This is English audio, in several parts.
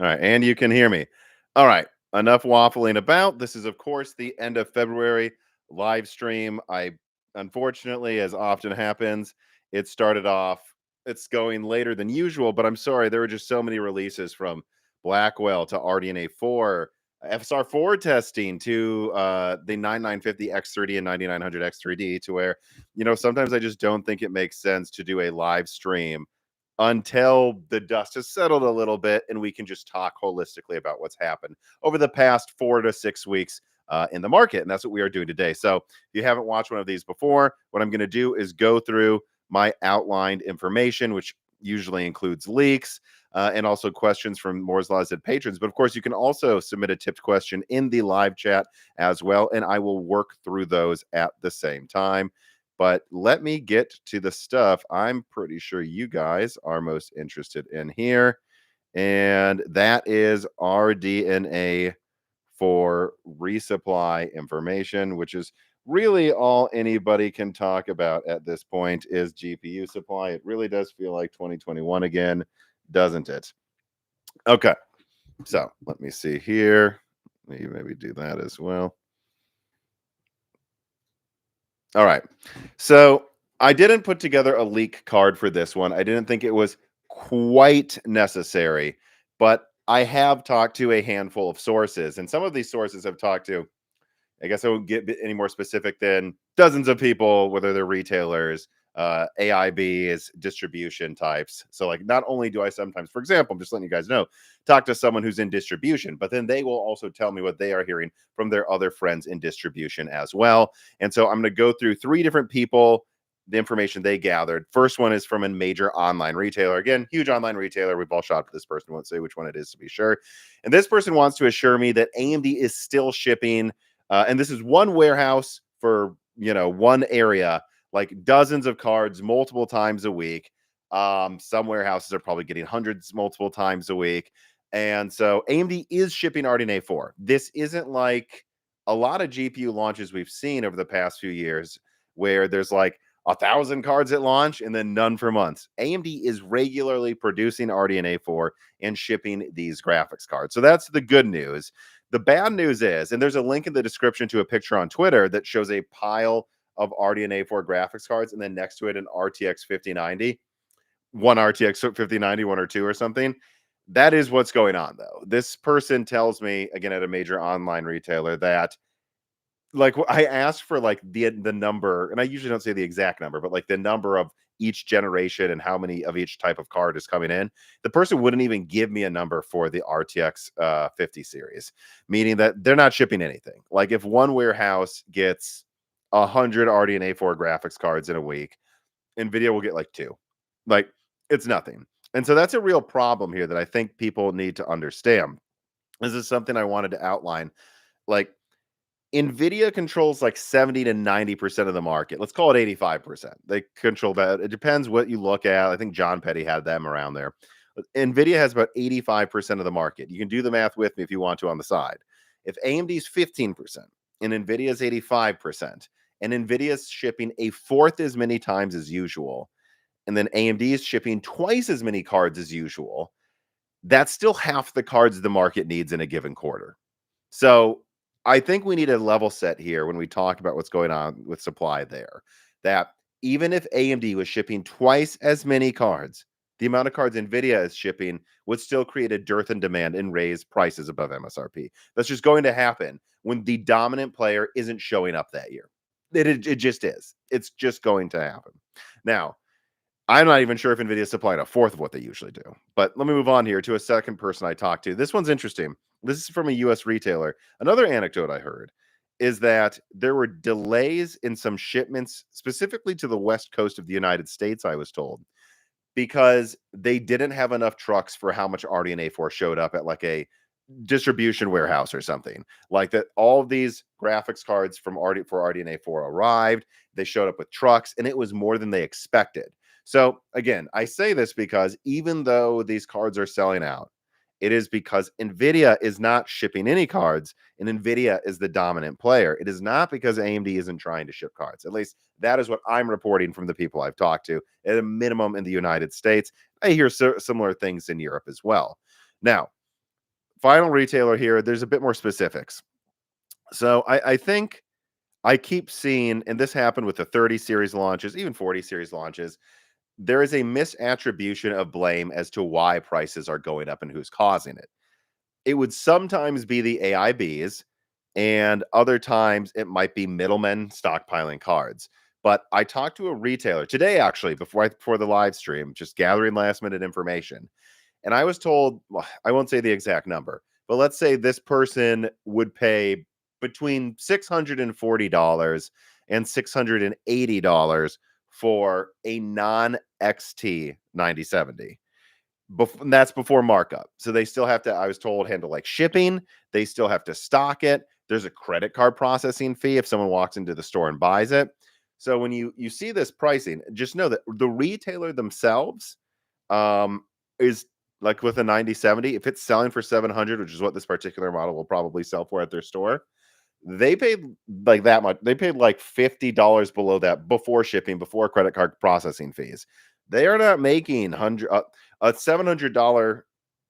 All right, and you can hear me. All right, enough waffling about. This is, of course, the end of February live stream. I, unfortunately, as often happens, it started off, it's going later than usual, but I'm sorry, there were just so many releases from Blackwell to RDNA 4, FSR4 testing to the 9950 X30 and 9900 X3D, to where, sometimes I just don't think it makes sense to do a live stream until the dust has settled a little bit and we can just talk holistically about what's happened over the past 4 to 6 weeks in the market. And that's what we are doing today. So if you haven't watched one of these before, what I'm going to do is go through my outlined information, which usually includes leaks and also questions from Moore's Law Z patrons. But of course, you can also submit a tipped question in the live chat as well, and I will work through those at the same time. But let me get to the stuff I'm pretty sure you guys are most interested in here. And that is RDNA for resupply information, which is really all anybody can talk about at this point is GPU supply. It really does feel like 2021 again, doesn't it? Okay, so let me see here. Maybe do that as well. All right. So I didn't put together a leak card for this one. I didn't think it was quite necessary, but I have talked to a handful of sources, and some of these sources have talked to, I guess I won't get any more specific than dozens of people, whether they're retailers, AIBs, distribution types. So, like, not only do I sometimes, for example, I'm just letting you guys know, talk to someone who's in distribution, but then they will also tell me what they are hearing from their other friends in distribution as well. And so I'm going to go through 3 different people, the information they gathered. First one is from a major online retailer. Again, huge online retailer. We've all shopped at this person. Won't say which one it is to be sure. And this person wants to assure me that AMD is still shipping and this is one warehouse for, one area, like dozens of cards multiple times a week. Some warehouses are probably getting hundreds multiple times a week. And so AMD is shipping RDNA 4. This isn't like a lot of GPU launches we've seen over the past few years where there's like 1,000 cards at launch and then none for months. AMD is regularly producing RDNA 4 and shipping these graphics cards. So that's the good news. The bad news is, and there's a link in the description to a picture on Twitter that shows a pile of RDNA 4 graphics cards, and then next to it an RTX 5090, one RTX 5090, one or two or something. That is what's going on, though. This person tells me, again, at a major online retailer, that like I asked for like the number, and I usually don't say the exact number, but like the number of each generation and how many of each type of card is coming in. The person wouldn't even give me a number for the RTX 50 series, meaning that they're not shipping anything. Like if one warehouse gets 100 RDNA 4 graphics cards in a week, Nvidia will get like 2. Like it's nothing. And so that's a real problem here that I think people need to understand. This is something I wanted to outline. Like Nvidia controls like 70 to 90% of the market. Let's call it 85%. They control that. It depends what you look at. I think John Petty had them around there. Nvidia has about 85% of the market. You can do the math with me if you want to on the side. If AMD is 15% and Nvidia is 85%, and Nvidia is shipping a fourth as many times as usual, and then AMD is shipping twice as many cards as usual, that's still half the cards the market needs in a given quarter. So I think we need a level set here when we talk about what's going on with supply there. That even if AMD was shipping twice as many cards, the amount of cards Nvidia is shipping would still create a dearth in demand and raise prices above MSRP. That's just going to happen when the dominant player isn't showing up that year. It just is. It's just going to happen. Now, I'm not even sure if Nvidia is supplying a fourth of what they usually do. But let me move on here to a second person I talked to. This one's interesting. This is from a US retailer. Another anecdote I heard is that there were delays in some shipments, specifically to the West Coast of the United States, I was told, because they didn't have enough trucks for how much RDNA 4 showed up at like a distribution warehouse or something. Like that, all of these graphics cards from RDNA 4 arrived. They showed up with trucks, and it was more than they expected. So again, I say this because even though these cards are selling out, it is because Nvidia is not shipping any cards, and Nvidia is the dominant player. It is not because AMD isn't trying to ship cards. At least that is what I'm reporting from the people I've talked to, at a minimum in the United States. I hear similar things in Europe as well. Now, final retailer here, there's a bit more specifics. So I think I keep seeing, and this happened with the 30 series launches, even 40 series launches, there is a misattribution of blame as to why prices are going up and who's causing it. It would sometimes be the AIBs, and other times it might be middlemen stockpiling cards. But I talked to a retailer today, actually, before the live stream, just gathering last minute information. And I was told, well, I won't say the exact number, but let's say this person would pay between $640 and $680 for a non XT 9070. And that's before markup. So they still have to, I was told, handle like shipping. They still have to stock it. There's a credit card processing fee if someone walks into the store and buys it. So when you see this pricing, just know that the retailer themselves is like with a 9070, if it's selling for 700, which is what this particular model will probably sell for at their store, they paid like that much. They paid like $50 below that before shipping, before credit card processing fees. They are not making a $700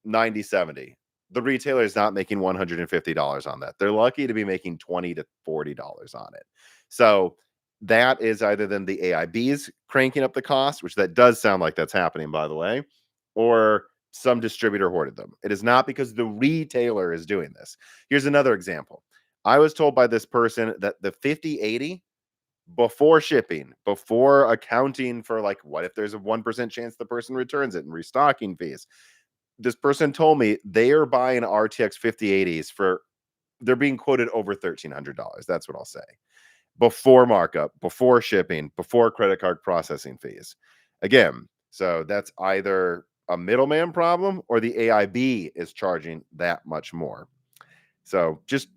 9070. The retailer is not making $150 on that. They're lucky to be making $20 to $40 on it. So that is either then the AIBs cranking up the cost, which that does sound like that's happening, by the way, or some distributor hoarded them. It is not because the retailer is doing this. Here's another example. I was told by this person that the 5080 before shipping, before accounting for like what if there's a 1% chance the person returns it and restocking fees. This person told me they are buying RTX 5080s for they're being quoted over $1,300. That's what I'll say. Before markup, before shipping, before credit card processing fees. Again, so that's either a middleman problem or the AIB is charging that much more. So just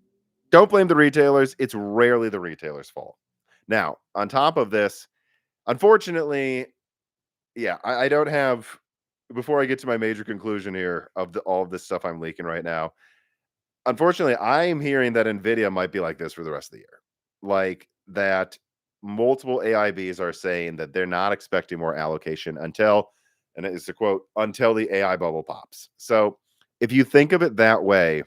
don't blame the retailers. It's rarely the retailer's fault. Now, on top of this, unfortunately, yeah, I don't have. Before I get to my major conclusion here of all of this stuff I'm leaking right now, unfortunately, I'm hearing that Nvidia might be like this for the rest of the year. Like that, multiple AIBs are saying that they're not expecting more allocation until, and it's a quote, until the AI bubble pops. So if you think of it that way,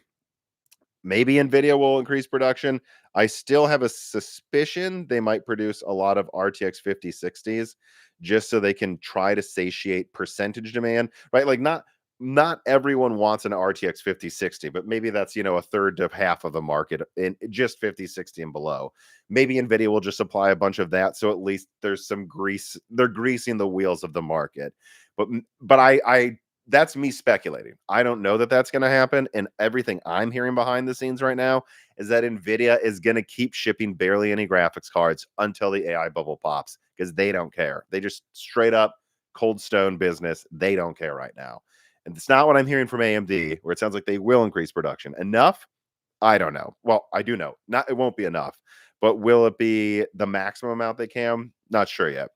maybe Nvidia will increase production. I still have a suspicion they might produce a lot of RTX 5060s just so they can try to satiate percentage demand, right? Like not everyone wants an RTX 5060, but maybe that's, a third to half of the market in just 5060 and below. Maybe Nvidia will just supply a bunch of that so at least there's some grease. They're greasing the wheels of the market. But I that's me speculating. I don't know that that's going to happen. And everything I'm hearing behind the scenes right now is that Nvidia is going to keep shipping barely any graphics cards until the AI bubble pops because they don't care. They just straight up cold stone business. They don't care right now. And it's not what I'm hearing from AMD, where it sounds like they will increase production. Enough? I don't know. Well, I do know. Not it won't be enough. But will it be the maximum amount they can? Not sure yet.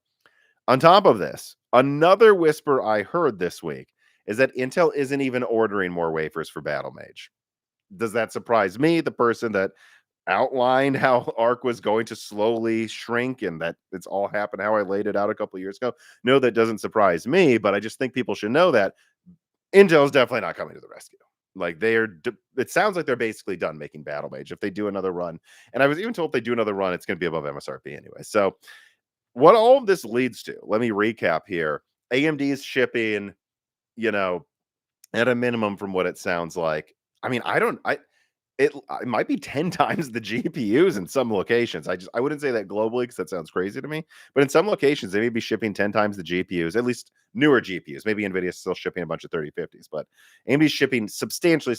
On top of this, another whisper I heard this week is that Intel isn't even ordering more wafers for Battle Mage. Does that surprise me, the person that outlined how ARC was going to slowly shrink and that it's all happened how I laid it out a couple of years ago? No, that doesn't surprise me, but I just think people should know that Intel is definitely not coming to the rescue. Like it sounds like they're basically done making Battle Mage if they do another run. And I was even told if they do another run, it's going to be above MSRP anyway. So what all of this leads to, let me recap here. AMD is shipping, you know, at a minimum from what it sounds like. I mean, it might be 10 times the GPUs in some locations. I wouldn't say that globally because that sounds crazy to me. But in some locations, they may be shipping 10 times the GPUs, at least newer GPUs. Maybe Nvidia's still shipping a bunch of 3050s, but AMD's shipping substantially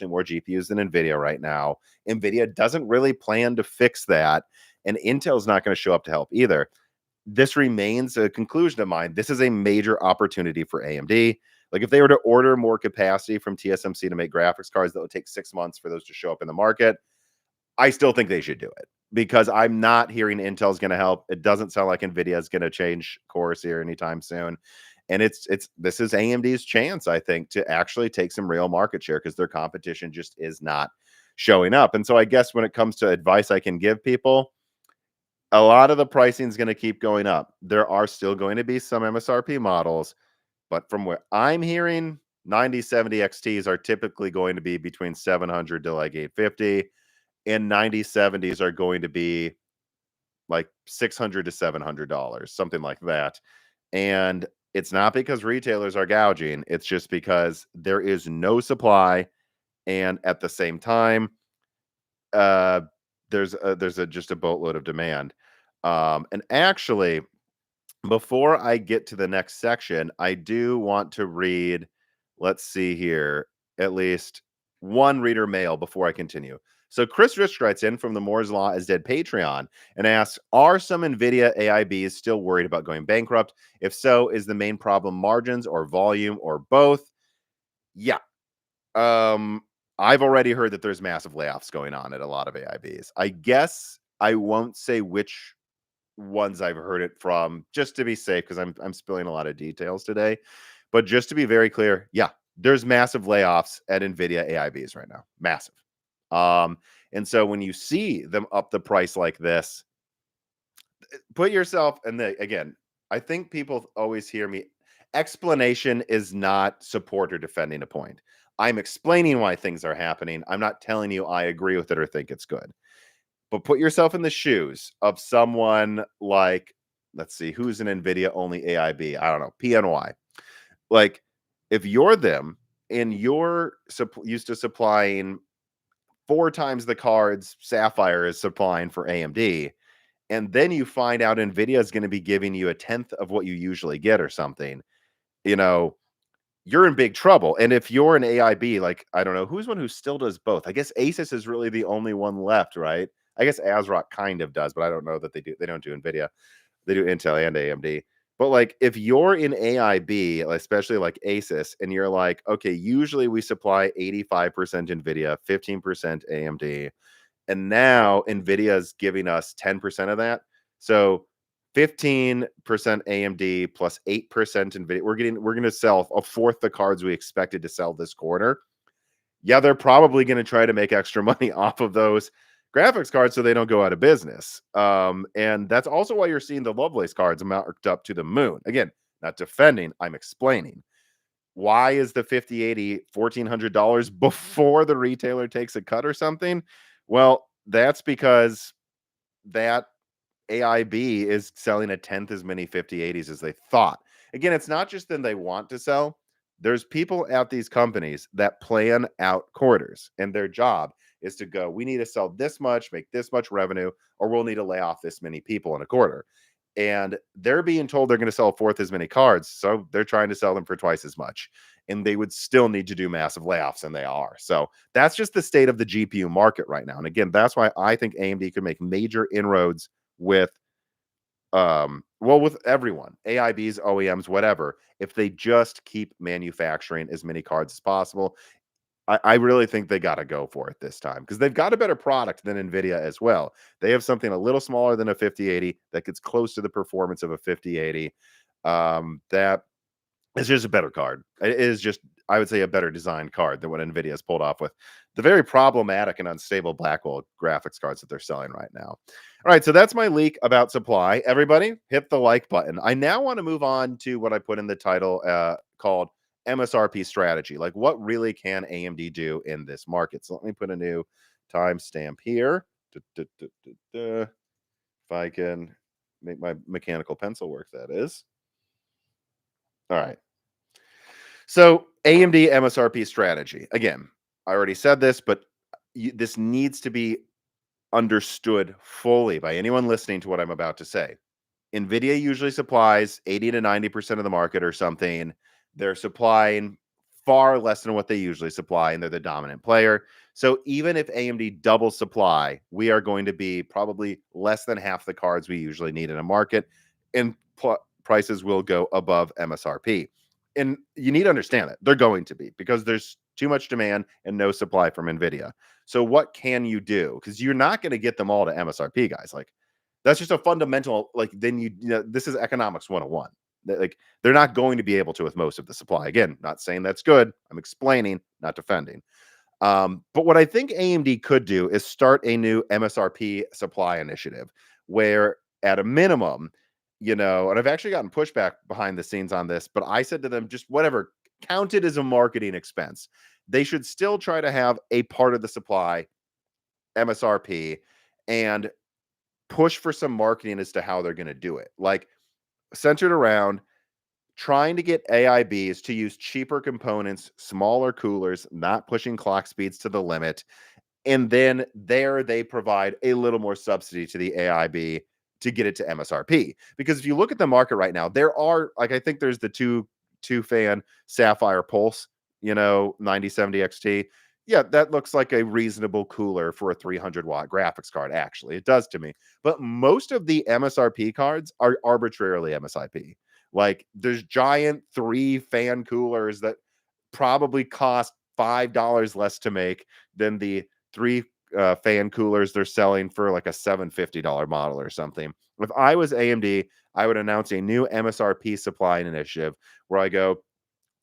more GPUs than Nvidia right now. Nvidia doesn't really plan to fix that, and Intel's not going to show up to help either. This remains a conclusion of mine. This is a major opportunity for AMD. Like if they were to order more capacity from TSMC to make graphics cards, that would take 6 months for those to show up in the market. I still think they should do it because I'm not hearing Intel's going to help. It doesn't sound like Nvidia is going to change course here anytime soon. And this is AMD's chance, I think, to actually take some real market share because their competition just is not showing up. And so I guess when it comes to advice I can give people, a lot of the pricing is going to keep going up. There are still going to be some MSRP models, but from what I'm hearing, 9070 XTs are typically going to be between 700 to like 850, and 9070s are going to be like 600 to $700, something like that. And it's not because retailers are gouging, it's just because there is no supply, and at the same time, uh there's just a boatload of demand. And actually, before I get to the next section, I do want to read, let's see here, at least one reader mail before I continue. So Chris Rich writes in from the Moore's Law is Dead Patreon and asks, are some NVIDIA AIBs still worried about going bankrupt? If so, is the main problem margins or volume or both? Yeah. I've already heard that there's massive layoffs going on at a lot of AIBs. I guess I won't say which ones I've heard it from, just to be safe, because I'm spilling a lot of details today. But just to be very clear, yeah, there's massive layoffs at Nvidia AIBs right now, massive. And so when you see them up the price like this, put yourself in the again. I think people always hear me. Explanation is not support or defending a point. I'm explaining why things are happening. I'm not telling you I agree with it or think it's good. But put yourself in the shoes of someone like, let's see, who's an NVIDIA only AIB? I don't know, PNY. Like, if you're them and you're used to supplying 4 times the cards Sapphire is supplying for AMD, and then you find out NVIDIA is going to be giving you a tenth of what you usually get or something, you know, you're in big trouble. And if you're an AIB, like, I don't know, who's one who still does both? I guess Asus is really the only one left, right? I guess ASRock kind of does, but I don't know that they do. They don't do NVIDIA. They do Intel and AMD. But like, if you're in AIB, especially like Asus, and you're like, okay, usually we supply 85% NVIDIA, 15% AMD, and now NVIDIA is giving us 10% of that. So 15% AMD plus 8% NVIDIA. We're going to sell a fourth the cards we expected to sell this quarter. Yeah, they're probably going to try to make extra money off of those graphics cards so they don't go out of business. And that's also why you're seeing the Lovelace cards marked up to the moon. Again, not defending, I'm explaining. Why is the 5080 $1,400 before the retailer takes a cut or something? Well, that's because that AIB is selling a tenth as many 5080s as they thought. Again, it's not just that they want to sell. There's people at these companies that plan out quarters, and their job is to go, we need to sell this much, make this much revenue, or we'll need to lay off this many people in a quarter. And they're being told they're going to sell a fourth as many cards. So they're trying to sell them for twice as much. And they would still need to do massive layoffs, and they are. So that's just the state of the GPU market right now. And again, that's why I think AMD could make major inroads with well, with everyone, AIBs, OEMs, whatever, if they just keep manufacturing as many cards as possible. I really think they got to go for it this time, because they've got a better product than Nvidia as well. They have something a little smaller than a 5080 that gets close to the performance of a 5080. That it's just a better card. It is just, I would say, a better designed card than what NVIDIA has pulled off with the very problematic and unstable Blackwell graphics cards that they're selling right now. All right, so that's my leak about supply. Everybody, hit the like button. I now want to move on to what I put in the title called MSRP strategy. Like, what really can AMD do in this market? So let me put a new timestamp here. If I can make my mechanical pencil work, that is. All right. So AMD MSRP strategy. Again, I already said this, but this needs to be understood fully by anyone listening to what I'm about to say. Nvidia usually supplies 80 to 90% of the market or something. They're supplying far less than what they usually supply, and they're the dominant player. So even if AMD doubles supply, we are going to be probably less than half the cards we usually need in a market, and prices will go above MSRP. And you need to understand that they're going to be, because there's too much demand and no supply from Nvidia. So what can you do? Because you're not going to get them all to MSRP, guys. Like, that's just a fundamental, like, then this is economics 101. Like, they're not going to be able to with most of the supply. Again, not saying that's good. I'm explaining, not defending. But what I think AMD could do is start a new MSRP supply initiative where, at a minimum, and I've actually gotten pushback behind the scenes on this, but I said to them, just whatever counted as a marketing expense. They should still try to have a part of the supply MSRP and push for some marketing as to how they're going to do it. Like centered around trying to get AIBs to use cheaper components, smaller coolers, not pushing clock speeds to the limit. And then there they provide a little more subsidy to the AIB to get it to MSRP. Because if you look at the market right now, there are like I think there's the two fan Sapphire Pulse, 9070 XT. Yeah, that looks like a reasonable cooler for a 300-watt graphics card. Actually, it does to me. But most of the MSRP cards are arbitrarily MSRP. Like there's giant 3-fan coolers that probably cost $5 less to make than the 3 fan coolers they're selling for like a $750 model or something. If I was AMD, I would announce a new MSRP supply initiative where I go,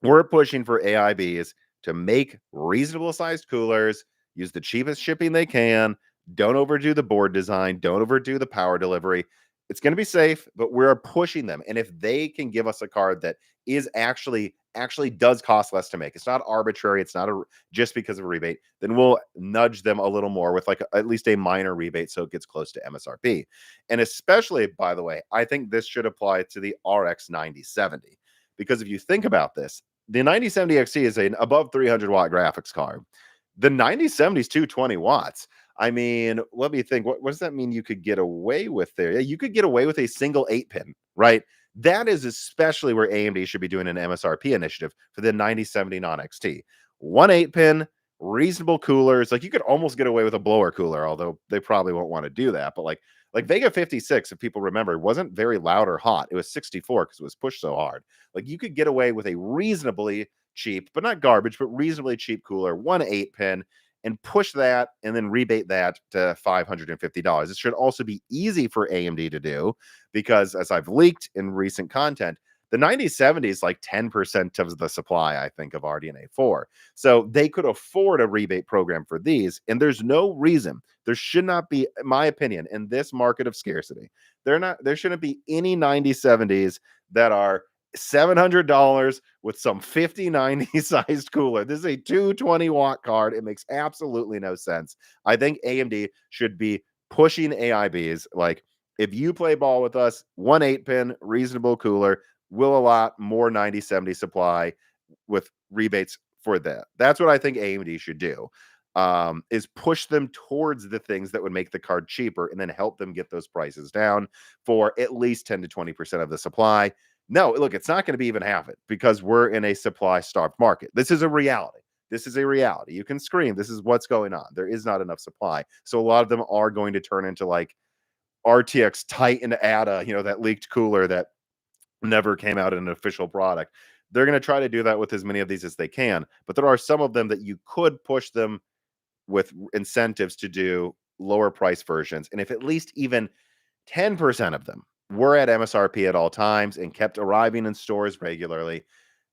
we're pushing for AIBs to make reasonable sized coolers, use the cheapest shipping they can, don't overdo the board design, don't overdo the power delivery. It's going to be safe, but we're pushing them. And if they can give us a card that is actually does cost less to make, it's not arbitrary, it's not just because of a rebate, then we'll nudge them a little more with like at least a minor rebate so it gets close to MSRP. And especially, by the way, I think this should apply to the RX 9070 because if you think about this, the 9070 XT is an above 300-watt graphics card. The 9070 is 220 watts. I mean, let me think. What does that mean you could get away with there? Yeah, you could get away with a single 8-pin, right? That is especially where AMD should be doing an MSRP initiative for the 9070 non-XT. One 8-pin, reasonable coolers. Like you could almost get away with a blower cooler, although they probably won't want to do that. But like Vega 56, if people remember, wasn't very loud or hot. It was 64 because it was pushed so hard. Like you could get away with a reasonably cheap, but not garbage, but reasonably cheap cooler, one 8-pin, and push that and then rebate that to $550. It should also be easy for AMD to do because, as I've leaked in recent content, the 9070 is like 10% of the supply, I think, of RDNA 4. So they could afford a rebate program for these. And there's no reason there should not be, in my opinion, in this market of scarcity, there shouldn't be any 9070s that are $700 with some 5090 sized cooler. This is a 220-watt card. It makes absolutely no sense. I think AMD should be pushing AIBs. Like, if you play ball with us, one 8-pin, reasonable cooler, will allot more 9070 supply with rebates for that. That's what I think AMD should do. Is push them towards the things that would make the card cheaper and then help them get those prices down for at least 10 to 20% of the supply. No, look, it's not going to be even half it because we're in a supply starved market. This is a reality. This is a reality. You can scream, this is what's going on. There is not enough supply. So a lot of them are going to turn into like RTX Titan ADA, that leaked cooler that never came out in an official product. They're going to try to do that with as many of these as they can. But there are some of them that you could push them with incentives to do lower price versions. And if at least even 10% of them were at MSRP at all times and kept arriving in stores regularly,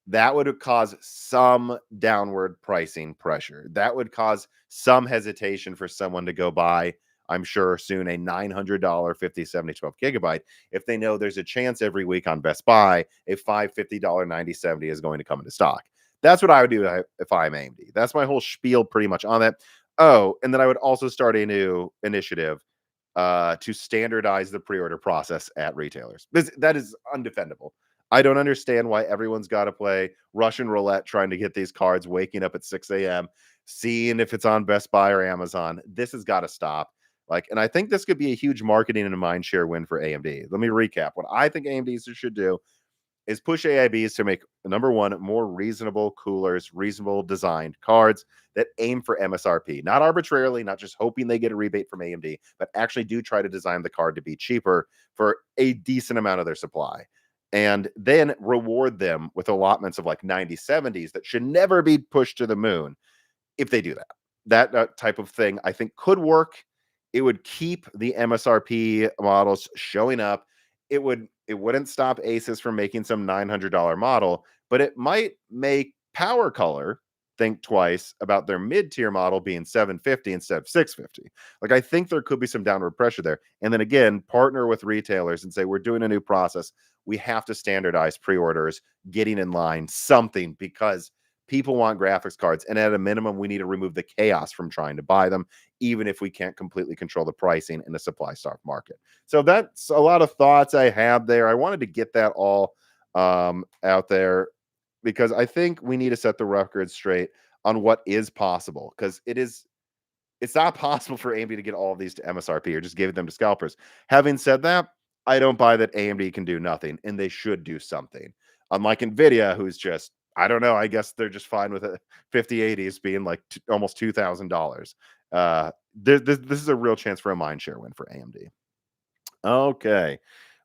that would cause some downward pricing pressure. That would cause some hesitation for someone to go buy, I'm sure soon, a $900 5070 12 gigabyte if they know there's a chance every week on Best Buy a $550 9070 is going to come into stock. That's what I would do if I'm AMD. That's my whole spiel pretty much on that. Oh, and then I would also start a new initiative to standardize the pre-order process at retailers. That is undefendable. I don't understand why everyone's got to play Russian roulette trying to get these cards, waking up at 6 a.m., seeing if it's on Best Buy or Amazon. This has got to stop. And I think this could be a huge marketing and a mindshare win for AMD. Let me recap. What I think AMD should do is push AIBs to make, number one, more reasonable coolers, reasonable designed cards that aim for MSRP, not arbitrarily, not just hoping they get a rebate from AMD, but actually do try to design the card to be cheaper for a decent amount of their supply. And then reward them with allotments of like 9070s that should never be pushed to the moon if they do that. That type of thing, I think, could work. It would keep the MSRP models showing up. It wouldn't stop Asus from making some $900 model, but it might make Power Color think twice about their mid-tier model being $750 instead of $650. I think there could be some downward pressure there. And then again, partner with retailers and say, we're doing a new process. we have to standardize pre-orders, getting in line, something, because people want graphics cards. And at a minimum, we need to remove the chaos from trying to buy them, even if we can't completely control the pricing in a supply starved market. So that's a lot of thoughts I have there. I wanted to get that all out there because I think we need to set the record straight on what is possible, because it's not possible for AMD to get all of these to MSRP or just give them to scalpers. Having said that, I don't buy that AMD can do nothing, and they should do something. Unlike Nvidia, who's just, I don't know, I guess they're just fine with it. 5080s being like almost $2,000. This is a real chance for a mind share win for AMD. Okay.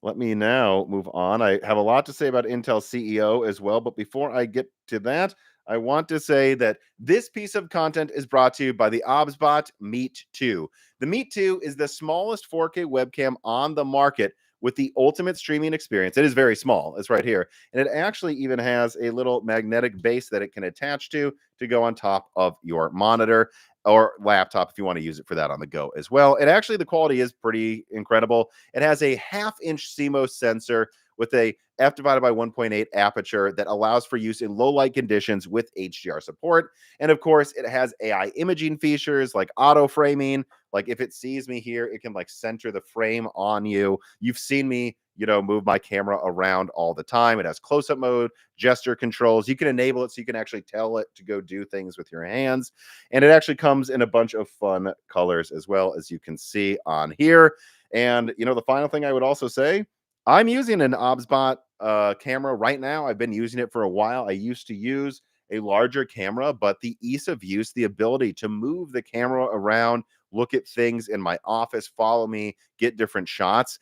Let me now move on. I have a lot to say about Intel CEO as well, but before I get to that, I want to say that this piece of content is brought to you by the OBSBot Meet 2. The Meet 2 is the smallest 4K webcam on the market with the ultimate streaming experience. It is very small. It's right here. And it actually even has a little magnetic base that it can attach to go on top of your monitor or laptop if you want to use it for that on the go as well. And actually, the quality is pretty incredible. It has a 1/2-inch CMOS sensor with a f divided by 1.8 aperture that allows for use in low light conditions with HDR support. And of course, it has AI imaging features like auto framing. Like if it sees me here, it can like center the frame on you. You've seen me, move my camera around all the time. It has close-up mode, gesture controls. You can enable it so you can actually tell it to go do things with your hands. And it actually comes in a bunch of fun colors as well, as you can see on here. And, the final thing I would also say, I'm using an OBSBot camera right now. I've been using it for a while. I used to use a larger camera, but the ease of use, the ability to move the camera around, look at things in my office, follow me, get different shots,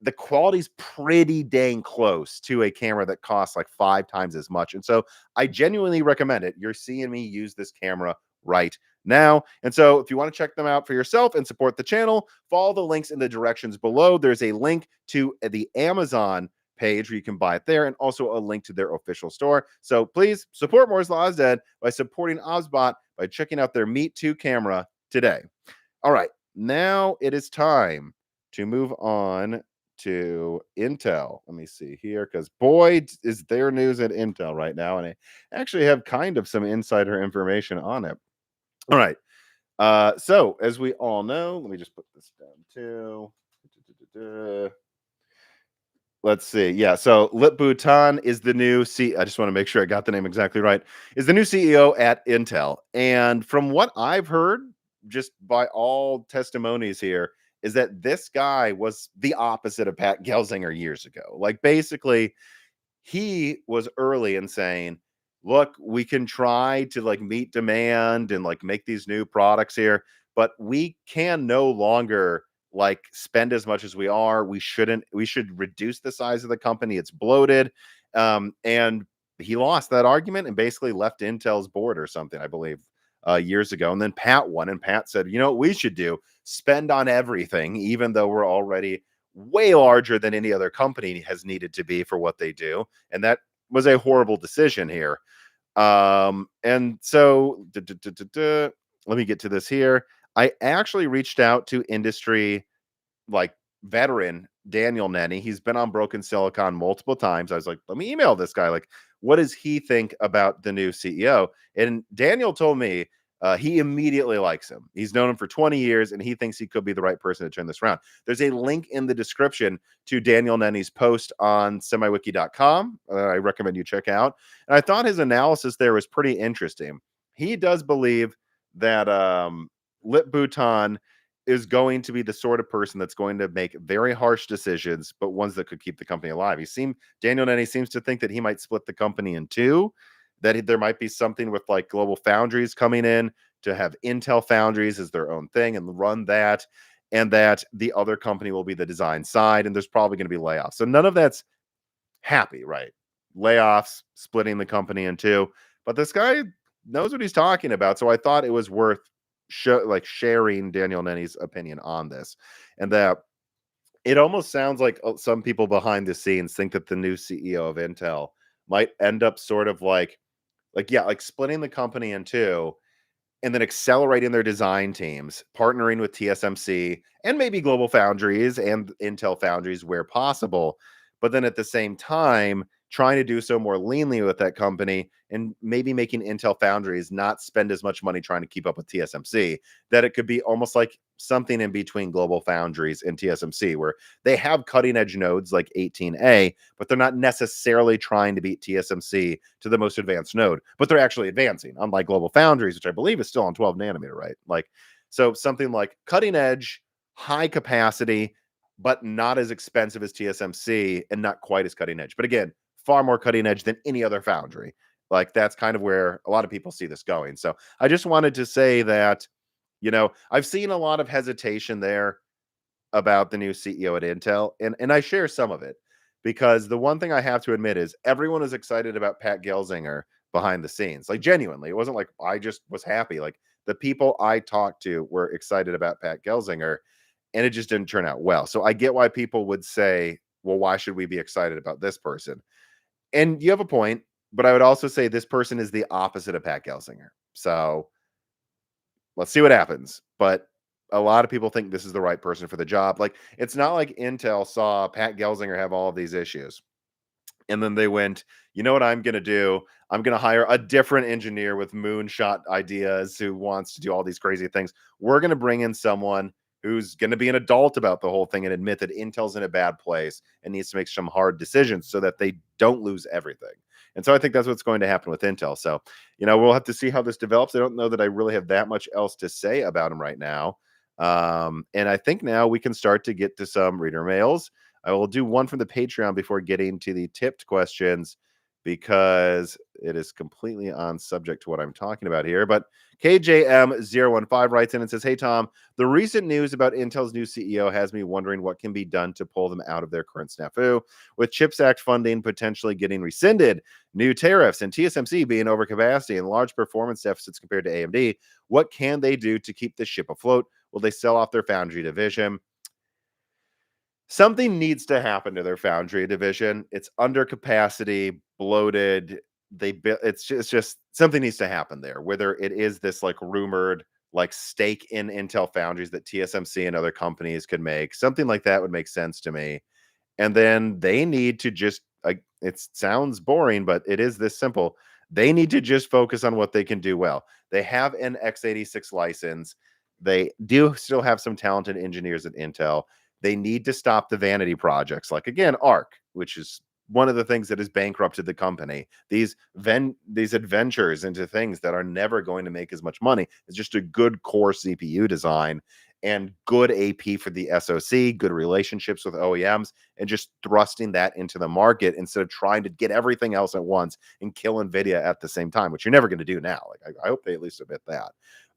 the quality's pretty dang close to a camera that costs like 5 times as much. And so I genuinely recommend it. You're seeing me use this camera right now. And so if you want to check them out for yourself and support the channel, follow the links in the directions below. There's a link to the Amazon page where you can buy it there, and also a link to their official store. So please support Moore's Law is Dead by supporting OBSBot by checking out their Meet 2 camera today. All right, now it is time to move on to Intel. Let me see here, because boy, is there news at Intel right now, and I actually have kind of some insider information on it. All right. So as we all know, let me just put this down too. Let's see. Yeah. So Lip Bhutan is the new I just want to make sure I got the name exactly right. Is the new CEO at Intel. And from what I've heard, just by all testimonies here, is that this guy was the opposite of Pat Gelsinger years ago. Like basically, he was early in saying, look, we can try to like meet demand and like make these new products here, but we can no longer like spend as much as we are. We should reduce the size of the company. It's bloated. And he lost that argument and basically left Intel's board or something, I believe, years ago. And then Pat won, and Pat said, you know what we should do? Spend on everything, even though we're already way larger than any other company has needed to be for what they do. And that was a horrible decision here. And so let me get to this here. I actually reached out to industry like veteran Daniel Nenny. He's been on Broken Silicon multiple times. I was like, let me email this guy. Like, what does he think about the new CEO? And Daniel told me he immediately likes him. He's known him for 20 years, and he thinks he could be the right person to turn this around. There's a link in the description to Daniel Nenny's post on semiwiki.com. I recommend you check out. And I thought his analysis there was pretty interesting. He does believe that Lip Bhutan is going to be the sort of person that's going to make very harsh decisions, but ones that could keep the company alive. Daniel Nenny seems to think that he might split the company in two, that there might be something with like Global Foundries coming in to have Intel Foundries as their own thing and run that, and that the other company will be the design side, and there's probably going to be layoffs. So none of that's happy, right? Layoffs, splitting the company in two, but this guy knows what he's talking about. So I thought it was worth sharing Daniel Nenny's opinion on this, and that it almost sounds like some people behind the scenes think that the new CEO of Intel might end up sort of like splitting the company in two and then accelerating their design teams, partnering with TSMC and maybe Global Foundries and Intel Foundries where possible, but then at the same time, trying to do so more leanly with that company and maybe making Intel foundries not spend as much money trying to keep up with TSMC, that it could be almost like something in between Global Foundries and TSMC, where they have cutting edge nodes like 18A, but they're not necessarily trying to beat TSMC to the most advanced node, but they're actually advancing, unlike Global Foundries, which I believe is still on 12 nanometer, right? Like, so something like cutting edge, high capacity, but not as expensive as TSMC and not quite as cutting edge. But again, far more cutting edge than any other foundry. Like, that's kind of where a lot of people see this going. So I just wanted to say that, I've seen a lot of hesitation there about the new CEO at Intel, and I share some of it, because the one thing I have to admit is everyone is excited about Pat Gelsinger behind the scenes. Like, genuinely, it wasn't like I just was happy. Like, the people I talked to were excited about Pat Gelsinger, and it just didn't turn out well. So I get why people would say, well, why should we be excited about this person? And you have a point, but I would also say this person is the opposite of Pat Gelsinger. So let's see what happens. But a lot of people think this is the right person for the job. Like, it's not like Intel saw Pat Gelsinger have all of these issues, and then they went, you know what I'm going to do? I'm going to hire a different engineer with moonshot ideas who wants to do all these crazy things. We're going to bring in someone who's going to be an adult about the whole thing and admit that Intel's in a bad place and needs to make some hard decisions so that they don't lose everything. And so I think that's what's going to happen with Intel. So, we'll have to see how this develops. I don't know that I really have that much else to say about them right now. And I think now we can start to get to some reader mails. I will do one from the Patreon before getting to the tipped questions, because it is completely on subject to what I'm talking about here. But KJM015 writes in and says, hey, Tom, the recent news about Intel's new CEO has me wondering what can be done to pull them out of their current snafu. With CHIPS Act funding potentially getting rescinded, new tariffs, and TSMC being over capacity and large performance deficits compared to AMD, what can they do to keep the ship afloat? Will they sell off their foundry division? Something needs to happen to their foundry division. It's under capacity, bloated. It's just something needs to happen there. Whether it is this like rumored like stake in Intel foundries that TSMC and other companies could make, something like that would make sense to me. And then they need to just, it sounds boring, but it is this simple. They need to just focus on what they can do well. They have an x86 license. They do still have some talented engineers at Intel. They need to stop the vanity projects, like, again, ARC, which is one of the things that has bankrupted the company. These adventures into things that are never going to make as much money. It's just a good core CPU design and good AP for the SoC, good relationships with OEMs, and just thrusting that into the market instead of trying to get everything else at once and kill Nvidia at the same time, which you're never going to do now. Like, I hope they at least admit that.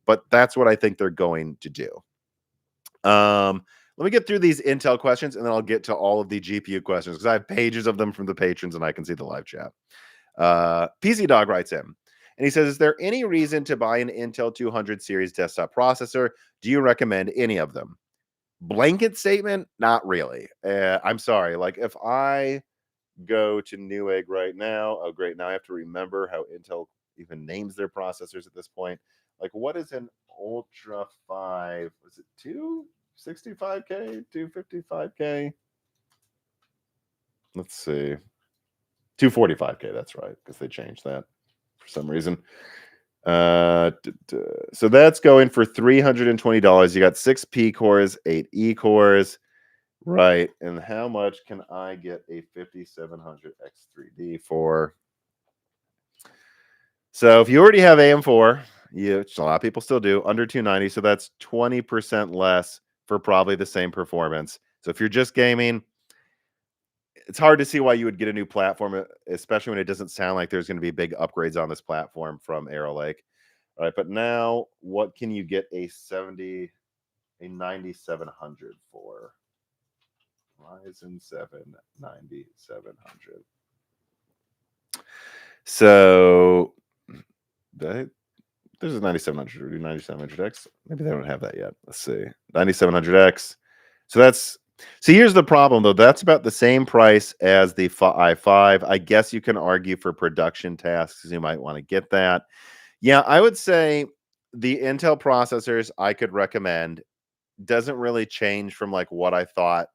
But that's what I think they're going to do. Let me get through these Intel questions, and then I'll get to all of the GPU questions, because I have pages of them from the patrons and I can see the live chat. PC Dog writes in, and he says, is there any reason to buy an Intel 200 series desktop processor? Do you recommend any of them? Blanket statement, not really. I'm sorry. Like, if I go to Newegg right now, oh great, now I have to remember how Intel even names their processors at this point. Like, what is an Ultra 5? Was it 265K, 255K? Let's see. 245K, that's right, because they changed that for some reason. So that's going for $320. You got 6 P cores, 8 E cores, right? And how much can I get a 5700 X3D for? So if you already have AM4, which a lot of people still do, under 290, so that's 20% less for probably the same performance. So if you're just gaming, it's hard to see why you would get a new platform, especially when it doesn't sound like there's going to be big upgrades on this platform from Arrow Lake. All right, but now what can you get a 9700 for? Ryzen 7 9700. So there's a 9700 or 9700X. Maybe they don't have that yet. Let's see. 9700X. So here's the problem, though. That's about the same price as the i5. I guess you can argue for production tasks. You might want to get that. Yeah, I would say the Intel processors I could recommend doesn't really change from like what I thought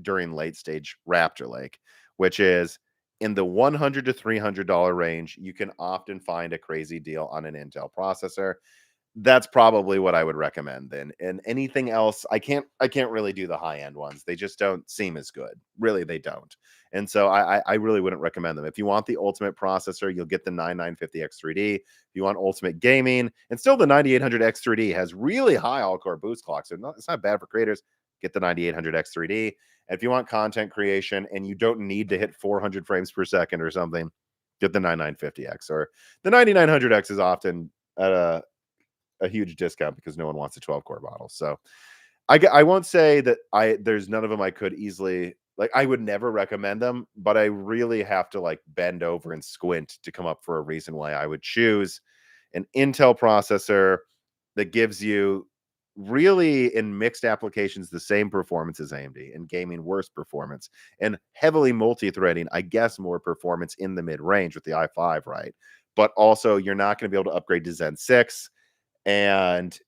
during late stage Raptor Lake, which is in the $100 to $300 range. You can often find a crazy deal on an Intel processor. That's probably what I would recommend then. And anything else, I can't really do the high end ones. They just don't seem as good. Really, they don't. And so I really wouldn't recommend them. If you want the ultimate processor, you'll get the 9950X3D. If you want ultimate gaming, and still the 9800X3D has really high all-core boost clocks. So it's not bad for creators. Get the 9800X3D. And if you want content creation and you don't need to hit 400 frames per second or something, get the 9950X. Or the 9900X is often at a huge discount because no one wants a 12-core model. So I won't say that there's none of them I could easily, like, I would never recommend them, but I really have to like bend over and squint to come up for a reason why I would choose an Intel processor that gives you really in mixed applications the same performance as AMD, and gaming worse performance, and heavily multi-threading, I guess more performance in the mid-range with the i5, right? But also you're not going to be able to upgrade to Zen 6. And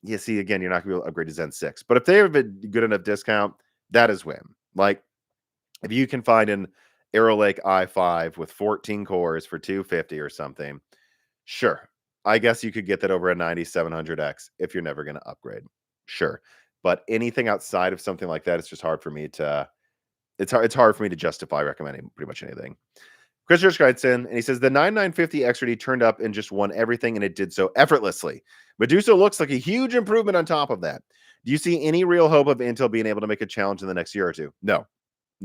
you see, again, you're not going to be able to upgrade to Zen 6. But if they have a good enough discount, that is win. Like, if you can find an Arrow Lake i5 with 14 cores for 250 or something, sure. I guess you could get that over a 9700X if you're never going to upgrade. Sure. But anything outside of something like that, it's just hard for me to, it's hard for me to justify recommending pretty much anything. Chris Church writes in and he says the 9950 XRD turned up and just won everything, and it did so effortlessly. Medusa looks like a huge improvement on top of that. Do you see any real hope of Intel being able to make a challenge in the next year or two? No.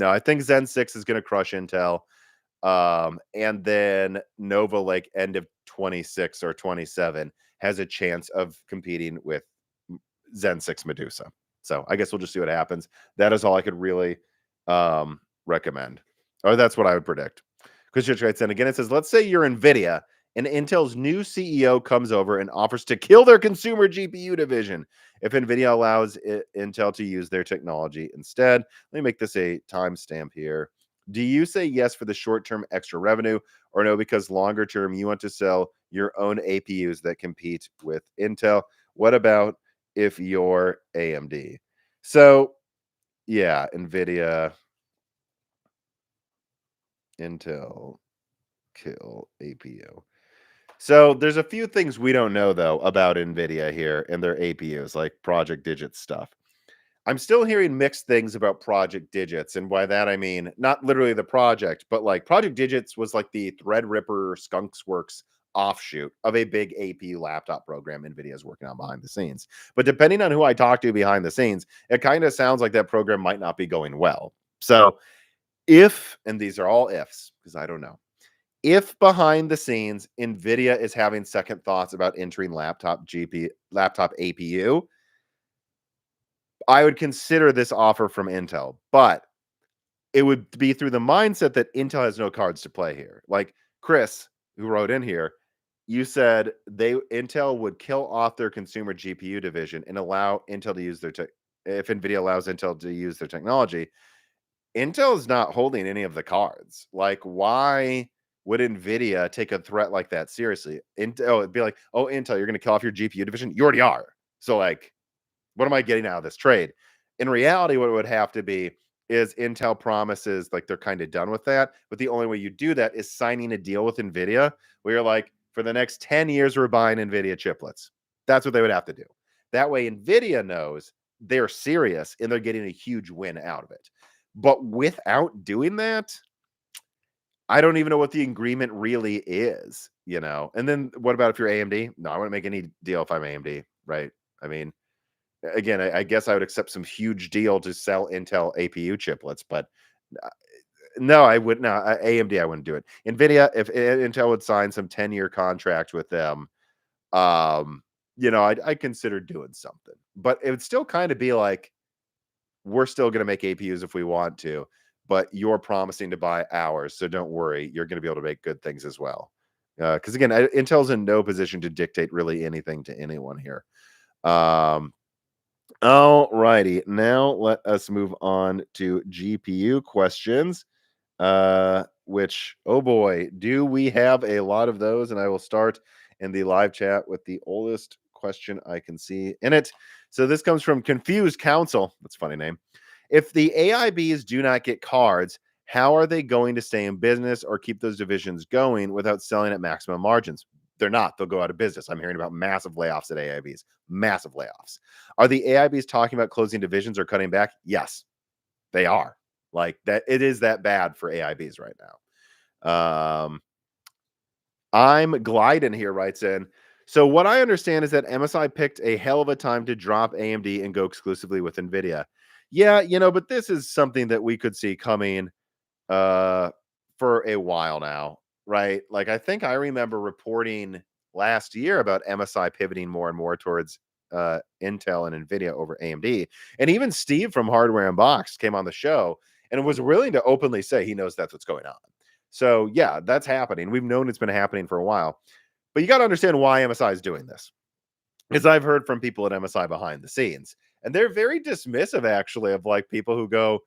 I think Zen 6 is going to crush Intel. And then Nova Lake end of 26 or 27 has a chance of competing with Zen 6 Medusa. So I guess we'll just see what happens. That is all I could really recommend. Or that's what I would predict. Chris Church writes in again, it says, let's say you're Nvidia and Intel's new CEO comes over and offers to kill their consumer GPU division if Nvidia allows Intel to use their technology instead. Let me make this a timestamp here. Do you say yes for the short-term extra revenue, or no, because longer term you want to sell your own APUs that compete with Intel? What about if you're AMD? So yeah, Nvidia, Intel, kill APU. So there's a few things we don't know though about Nvidia here and their APUs, like Project Digits stuff. I'm still hearing mixed things about Project Digits, and by that I mean not literally the project, but like Project Digits was like the Threadripper Skunksworks offshoot of a big APU laptop program Nvidia is working on behind the scenes. But depending on who I talk to behind the scenes, it kind of sounds like that program might not be going well. So if, and these are all ifs because I don't know, if behind the scenes Nvidia is having second thoughts about entering laptop APU, I would consider this offer from Intel, but it would be through the mindset that Intel has no cards to play here. Like Chris, who wrote in here, you said Intel would kill off their consumer GPU division and allow Intel to use their if Nvidia allows Intel to use their technology. Intel is not holding any of the cards. Like, why would Nvidia take a threat like that seriously? Intel it'd be like, oh, Intel, you're going to kill off your GPU division. You already are. So like, what am I getting out of this trade? In reality, what it would have to be is Intel promises like they're kind of done with that. But the only way you do that is signing a deal with Nvidia where you're like, for the next 10 years, we're buying Nvidia chiplets. That's what they would have to do. That way, Nvidia knows they're serious and they're getting a huge win out of it. But without doing that, I don't even know what the agreement really is, you know? And then what about if you're AMD? No, I wouldn't make any deal if I'm AMD, right? I mean, again, I guess I would accept some huge deal to sell Intel APU chiplets, but no, I would not. AMD, I wouldn't do it. Nvidia, if Intel would sign some 10-year contract with them, you know, I'd consider doing something. But it would still kind of be like, we're still going to make APUs if we want to, but you're promising to buy ours, so don't worry, you're going to be able to make good things as well. Because again, Intel's in no position to dictate really anything to anyone here. All righty, now let us move on to GPU questions, which, oh boy, do we have a lot of those. And I will start in the live chat with the oldest question I can see in it. So this comes from Confused Council. That's a funny name. If the AIBs do not get cards, How are they going to stay in business or keep those divisions going without selling at maximum margins? They're not. They'll go out of business. I'm hearing about massive layoffs at AIBs, massive layoffs. Are the AIBs talking about closing divisions or cutting back? Yes, they are. Like that, it is that bad for AIBs right now. I'm Gliding here writes in. So what I understand is that MSI picked a hell of a time to drop AMD and go exclusively with Nvidia. Yeah, but this is something that we could see coming uh for a while now, right? Like I think I remember reporting last year about MSI pivoting more and more towards Intel and Nvidia over AMD. And even Steve from Hardware Unboxed came on the show and was willing to openly say he knows that's what's going on. So yeah, that's happening. We've known it's been happening for a while. But you got to understand why MSI is doing this. Because I've heard from people at MSI behind the scenes, and they're very dismissive actually of like people who go,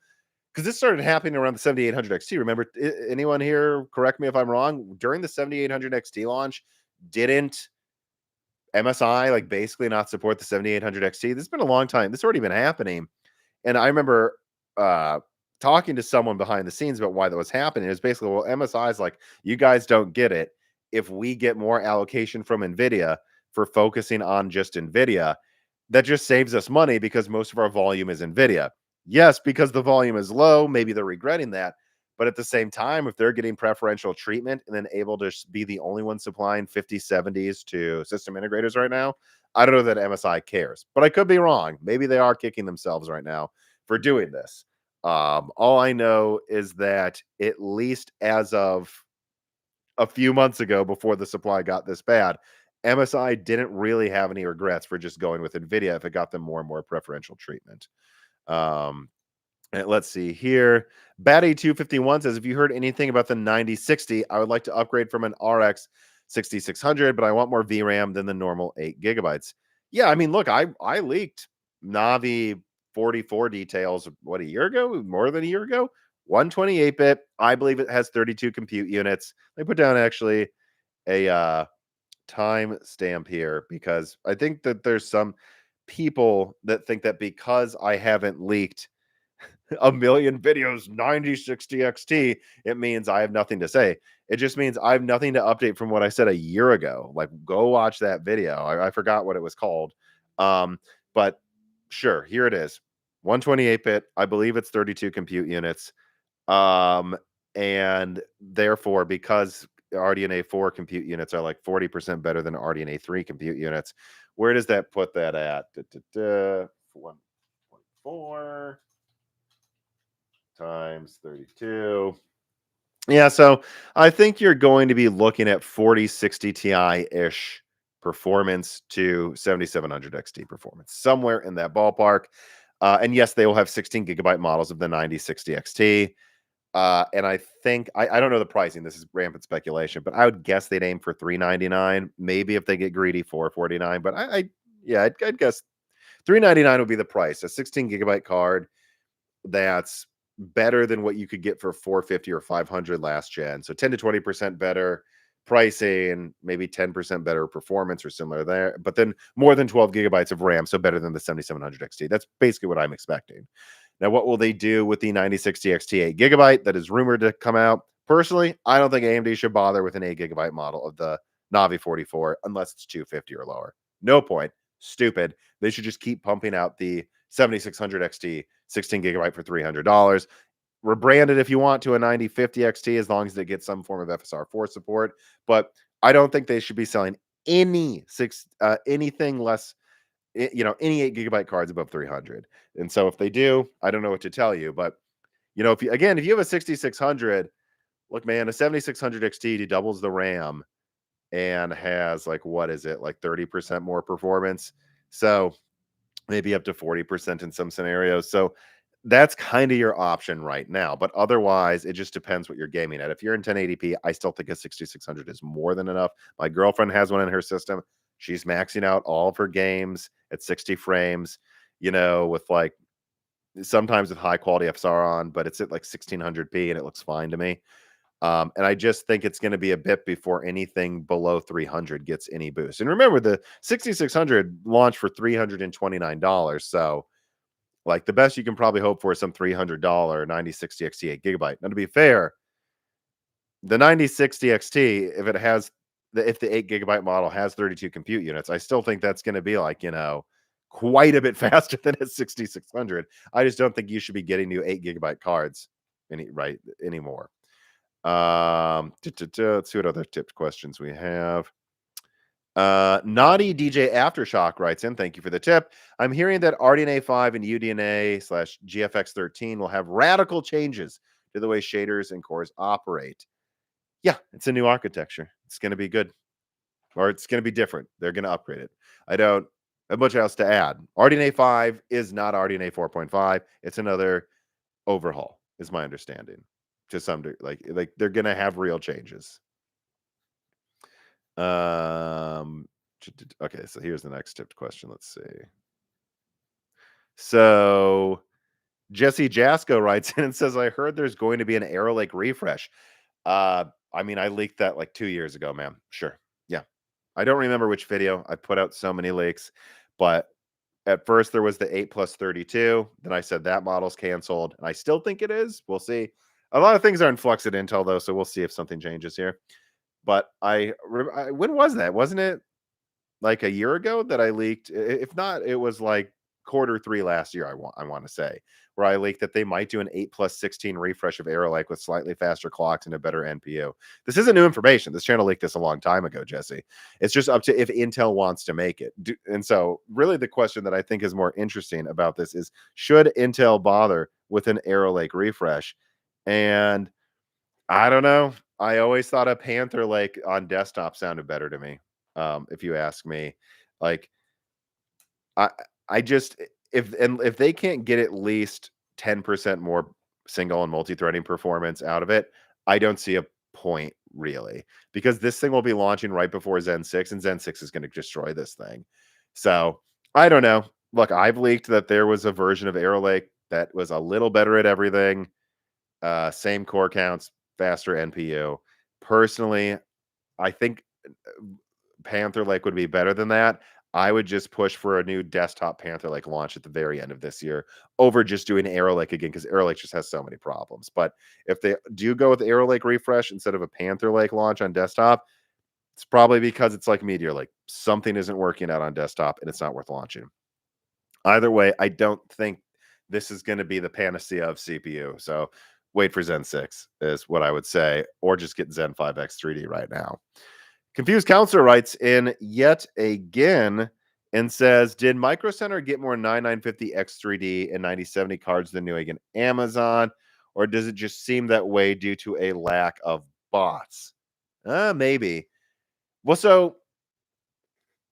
because this started happening around the 7800 XT. Remember, anyone here, correct me if I'm wrong, during the 7800 XT launch, didn't MSI like basically not support the 7800 XT? This has been a long time. This has already been happening. And I remember talking to someone behind the scenes about why that was happening. It was basically, well, MSI is like, you guys don't get it. If we get more allocation from Nvidia for focusing on just Nvidia, that just saves us money because most of our volume is Nvidia. Yes, because the volume is low, maybe they're regretting that. But at the same time, if they're getting preferential treatment and then able to be the only one supplying 5070s to system integrators right now, I don't know that MSI cares. But I could be wrong. Maybe they are kicking themselves right now for doing this. All I know is that at least as of a few months ago, before the supply got this bad, MSI didn't really have any regrets for just going with Nvidia if it got them more and more preferential treatment. Um, and let's see here. Batty251 says, if you heard anything about the 9060, I would like to upgrade from an RX 6600, but I want more VRAM than the normal 8 gigabytes. Yeah, I mean, look, I leaked Navi 44 details, what, a year ago? More than a year ago? 128-bit. I believe it has 32 compute units. Let me put down actually a time stamp here, because I think that there's some people that think that because I haven't leaked a million videos 9060 XT, it means I have nothing to say. It just means I have nothing to update from what I said a year ago. Like, go watch that video. I forgot what it was called. But sure, here it is. 128-bit. I believe it's 32 compute units. And therefore, because RDNA 4 compute units are like 40% better than RDNA 3 compute units, where does that put that at? 1.4 times 32. Yeah, so I think you're going to be looking at 4060 Ti-ish performance to 7700 XT performance, somewhere in that ballpark. And yes, they will have 16 gigabyte models of the 9060 XT. And I think I don't know the pricing. This is rampant speculation, but I would guess they'd aim for $399. Maybe if they get greedy, $449. But I'd guess $399 would be the price. A 16 gigabyte card that's better than what you could get for 450 or 500 last gen. So 10 to 20% better pricing, maybe 10% better performance or similar there. But then more than 12 gigabytes of RAM, so better than the 7700 XT. That's basically what I'm expecting. Now, what will they do with the 9060 XT 8 gigabyte that is rumored to come out? Personally, I don't think AMD should bother with an 8 gigabyte model of the Navi 44 unless it's 250 or lower. No point. Stupid. They should just keep pumping out the 7600 XT 16 gigabyte for $300. Rebrand it if you want to a 9050 XT as long as they get some form of FSR4 support. But I don't think they should be selling anything less, any 8 gigabyte cards above 300. And so if they do, I don't know what to tell you. But if you have a 6600, look, man, a 7600 XT doubles the RAM and has like, what is it, like 30% more performance. So maybe up to 40% in some scenarios. So that's kind of your option right now. But otherwise, it just depends what you're gaming at. If you're in 1080p, I still think a 6600 is more than enough. My girlfriend has one in her system. She's maxing out all of her games at 60 frames, with like sometimes with high quality FSR on, but it's at like 1600p and it looks fine to me. And I just think it's going to be a bit before anything below 300 gets any boost. And remember, the 6600 launched for $329. So Like the best you can probably hope for is some $300 9060 XT 8 GB. Now, to be fair, the 9060 XT, if the 8 GB model has 32 compute units, I still think that's going to be like, quite a bit faster than a 6600. I just don't think you should be getting new 8 GB cards anymore. Let's see what other tipped questions we have. Naughty DJ Aftershock writes in, thank you for the tip. I'm hearing that RDNA 5 and UDNA / GFX 13 will have radical changes to the way shaders and cores operate. Yeah, it's a new architecture. It's going to be good, or it's going to be different. They're going to upgrade it. I don't have much else to add. RDNA 5 is not RDNA 4.5. It's another overhaul, is my understanding. To some degree, like they're going to have real changes. Okay, so here's the next tipped question. Let's see. So Jesse Jasko writes in and says, I heard there's going to be an Arrow Lake refresh. I mean, I leaked that like 2 years ago, man. Sure. Yeah. I don't remember which video. I put out so many leaks, but at first there was the 8+32. Then I said that model's canceled. And I still think it is. We'll see. A lot of things are in flux at Intel, though, so we'll see if something changes here. But when was that? Wasn't it like a year ago that I leaked? If not, it was like Q3 last year. I want to say, where I leaked that they might do an 8+16 refresh of Arrow Lake with slightly faster clocks and a better NPU. This isn't new information. This channel leaked this a long time ago, Jesse. It's just up to if Intel wants to make it. And so, really, the question that I think is more interesting about this is: should Intel bother with an Arrow Lake refresh? And I don't know. I always thought a Panther Lake on desktop sounded better to me. If you ask me, like I I just if they can't get at least 10% more single and multi-threading performance out of it, I don't see a point really, because this thing will be launching right before Zen 6, and Zen 6 is going to destroy this thing. So I don't know. Look, I've leaked that there was a version of Arrow Lake that was a little better at everything. Same core counts, faster NPU. Personally, I think Panther Lake would be better than that. I would just push for a new desktop Panther Lake launch at the very end of this year over just doing Arrow Lake again, because Arrow Lake just has so many problems. But if they do go with Arrow Lake refresh instead of a Panther Lake launch on desktop, it's probably because it's like Meteor Lake. Something isn't working out on desktop and it's not worth launching. Either way, I don't think this is going to be the panacea of CPU. So wait for Zen 6 is what I would say, or just get Zen 5X 3D right now. Confused Counselor writes in yet again and says, did Micro Center get more 9950 X3D and 9070 cards than Newegg and Amazon, or does it just seem that way due to a lack of bots? Maybe. Well, so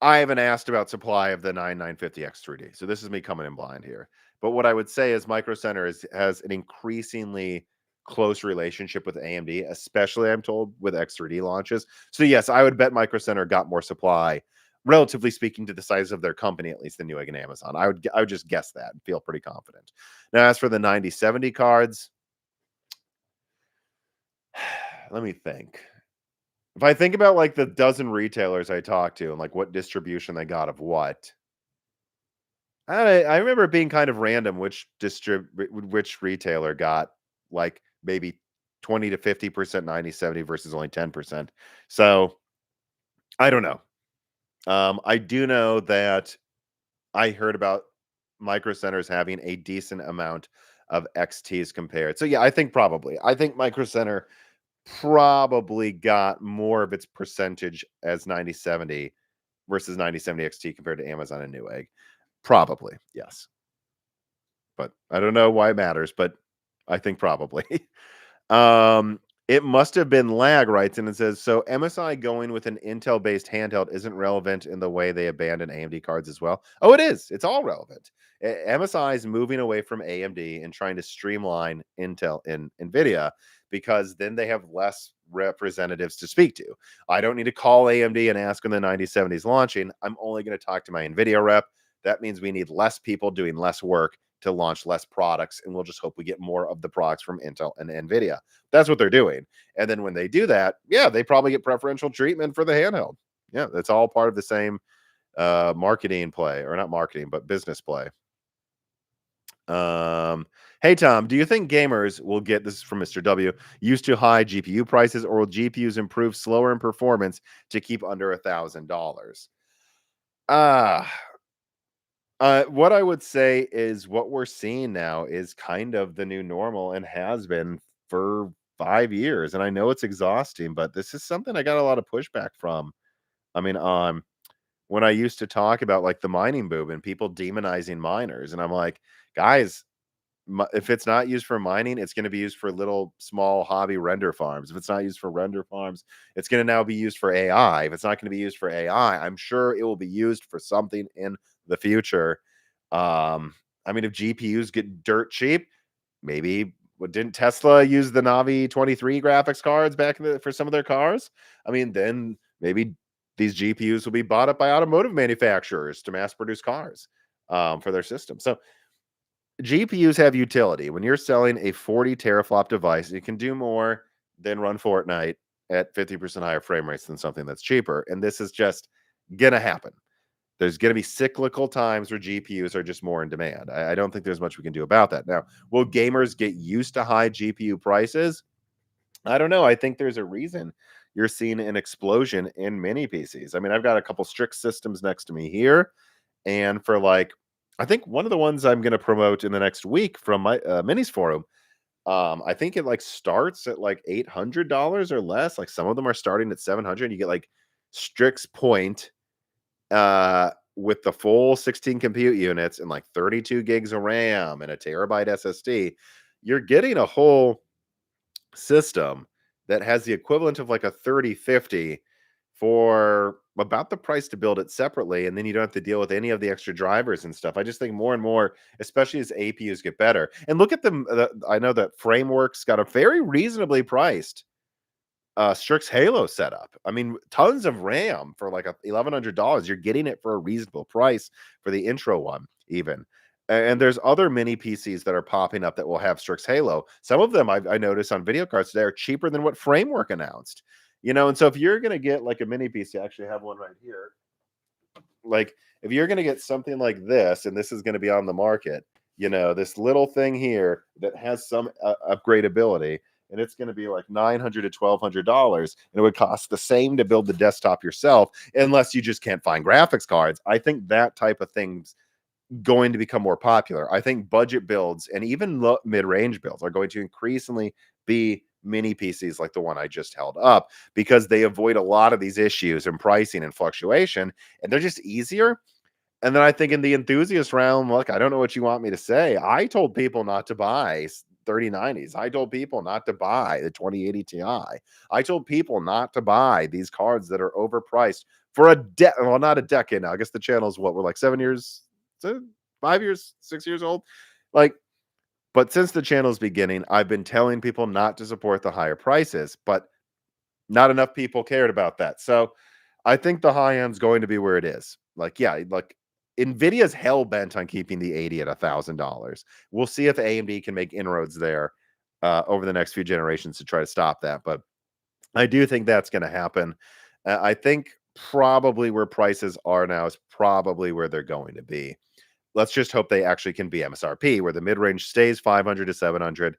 I haven't asked about supply of the 9950 X3D, so this is me coming in blind here. But what I would say is Micro Center has an increasingly close relationship with AMD, especially I'm told with X3D launches. So yes, I would bet Micro Center got more supply, relatively speaking, to the size of their company, at least than Newegg and Amazon. I would just guess that and feel pretty confident. Now, as for the 9070 cards, let me think. If I think about like the dozen retailers I talked to and like what distribution they got of what, I remember it being kind of random which retailer got like maybe 20 to 50% 9070 versus only 10%. So I don't know. I do know that I heard about Micro Centers having a decent amount of XTs compared. So yeah, I think Micro Center probably got more of its percentage as 9070 versus 9070 XT compared to Amazon and Newegg. Probably, yes. But I don't know why it matters, but I think probably. It must have been lag, writes in and says, so MSI going with an Intel-based handheld isn't relevant in the way they abandon AMD cards as well. Oh, it is. It's all relevant. MSI is moving away from AMD and trying to streamline Intel and Nvidia, because then they have less representatives to speak to. I don't need to call AMD and ask when the 9070 is launching. I'm only going to talk to my Nvidia rep. That means we need less people doing less work to launch less products, and we'll just hope we get more of the products from Intel and Nvidia. That's what they're doing. And then when they do that, yeah, they probably get preferential treatment for the handheld. Yeah, that's all part of the same marketing play, or not marketing, but business play. Hey Tom, do you think gamers will get this is from Mr. W used to high GPU prices, or will GPUs improve slower in performance to keep under $1,000? Ah, what I would say is what we're seeing now is kind of the new normal and has been for 5 years. And I know it's exhausting, but this is something I got a lot of pushback from. I mean, when I used to talk about like the mining boom and people demonizing miners, and I'm like, guys, if it's not used for mining, it's going to be used for little small hobby render farms. If it's not used for render farms, it's going to now be used for AI. If it's not going to be used for AI, I'm sure it will be used for something in the future. I mean, if GPUs get dirt cheap, maybe didn't Tesla use the Navi 23 graphics cards back for some of their cars? I mean, then maybe these GPUs will be bought up by automotive manufacturers to mass produce cars for their system. So GPUs have utility. When you're selling a 40 teraflop device, it can do more than run Fortnite at 50% higher frame rates than something that's cheaper. And this is just gonna happen. There's gonna be cyclical times where GPUs are just more in demand. I don't think there's much we can do about that. Now, will gamers get used to high GPU prices? I don't know. I think there's a reason you're seeing an explosion in mini PCs. I mean, I've got a couple Strix systems next to me here, and for like, I think one of the ones I'm going to promote in the next week from my minis forum, I think it like starts at like $800 or less. Like some of them are starting at 700. You get like Strix Point with the full 16 compute units and like 32 gigs of RAM and a terabyte SSD. You're getting a whole system that has the equivalent of like a 3050 for about the price to build it separately, and then you don't have to deal with any of the extra drivers and stuff. I just think more and more, especially as APUs get better. And look at them. I know that Frameworks got a very reasonably priced Strix Halo setup. I mean, tons of RAM for like $1,100. You're getting it for a reasonable price for the intro one, even. And there's other mini PCs that are popping up that will have Strix Halo. Some of them I noticed on video cards today are cheaper than what Framework announced. And so if you're going to get like a mini PC, I actually have one right here. Like if you're going to get something like this, and this is going to be on the market, this little thing here that has some upgradability, and it's going to be like $900 to $1,200, and it would cost the same to build the desktop yourself, unless you just can't find graphics cards. I think that type of thing's going to become more popular. I think budget builds and even mid-range builds are going to increasingly be mini PCs like the one I just held up, because they avoid a lot of these issues in pricing and fluctuation, and they're just easier. And then I think in the enthusiast realm, look, I don't know what you want me to say. I told people not to buy 3090s. I told people not to buy the 2080 Ti. I told people not to buy these cards that are overpriced for well, not a decade now. I guess the channel's what, we're like 7 years, 5 years, 6 years old. Like, but since the channel's beginning, I've been telling people not to support the higher prices, but not enough people cared about that. So I think the high end's going to be where it is. Like, yeah, like Nvidia's hell bent on keeping the 80 at $1,000. We'll see if AMD can make inroads there over the next few generations to try to stop that. But I do think that's going to happen. I think probably where prices are now is probably where they're going to be. Let's just hope they actually can be MSRP, where the mid range stays 500 to 700,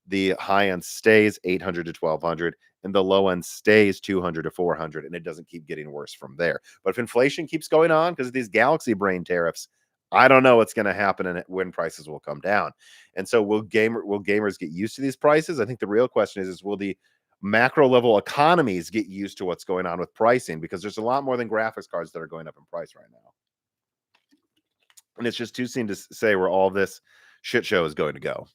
the high end stays 800 to 1200, and the low end stays 200 to 400, and it doesn't keep getting worse from there. But if inflation keeps going on because of these Galaxy Brain tariffs, I don't know what's going to happen and when prices will come down. And so will gamers get used to these prices? I think the real question is will the macro level economies get used to what's going on with pricing? Because there's a lot more than graphics cards that are going up in price right now. And it's just too soon to say where all this shit show is going to go.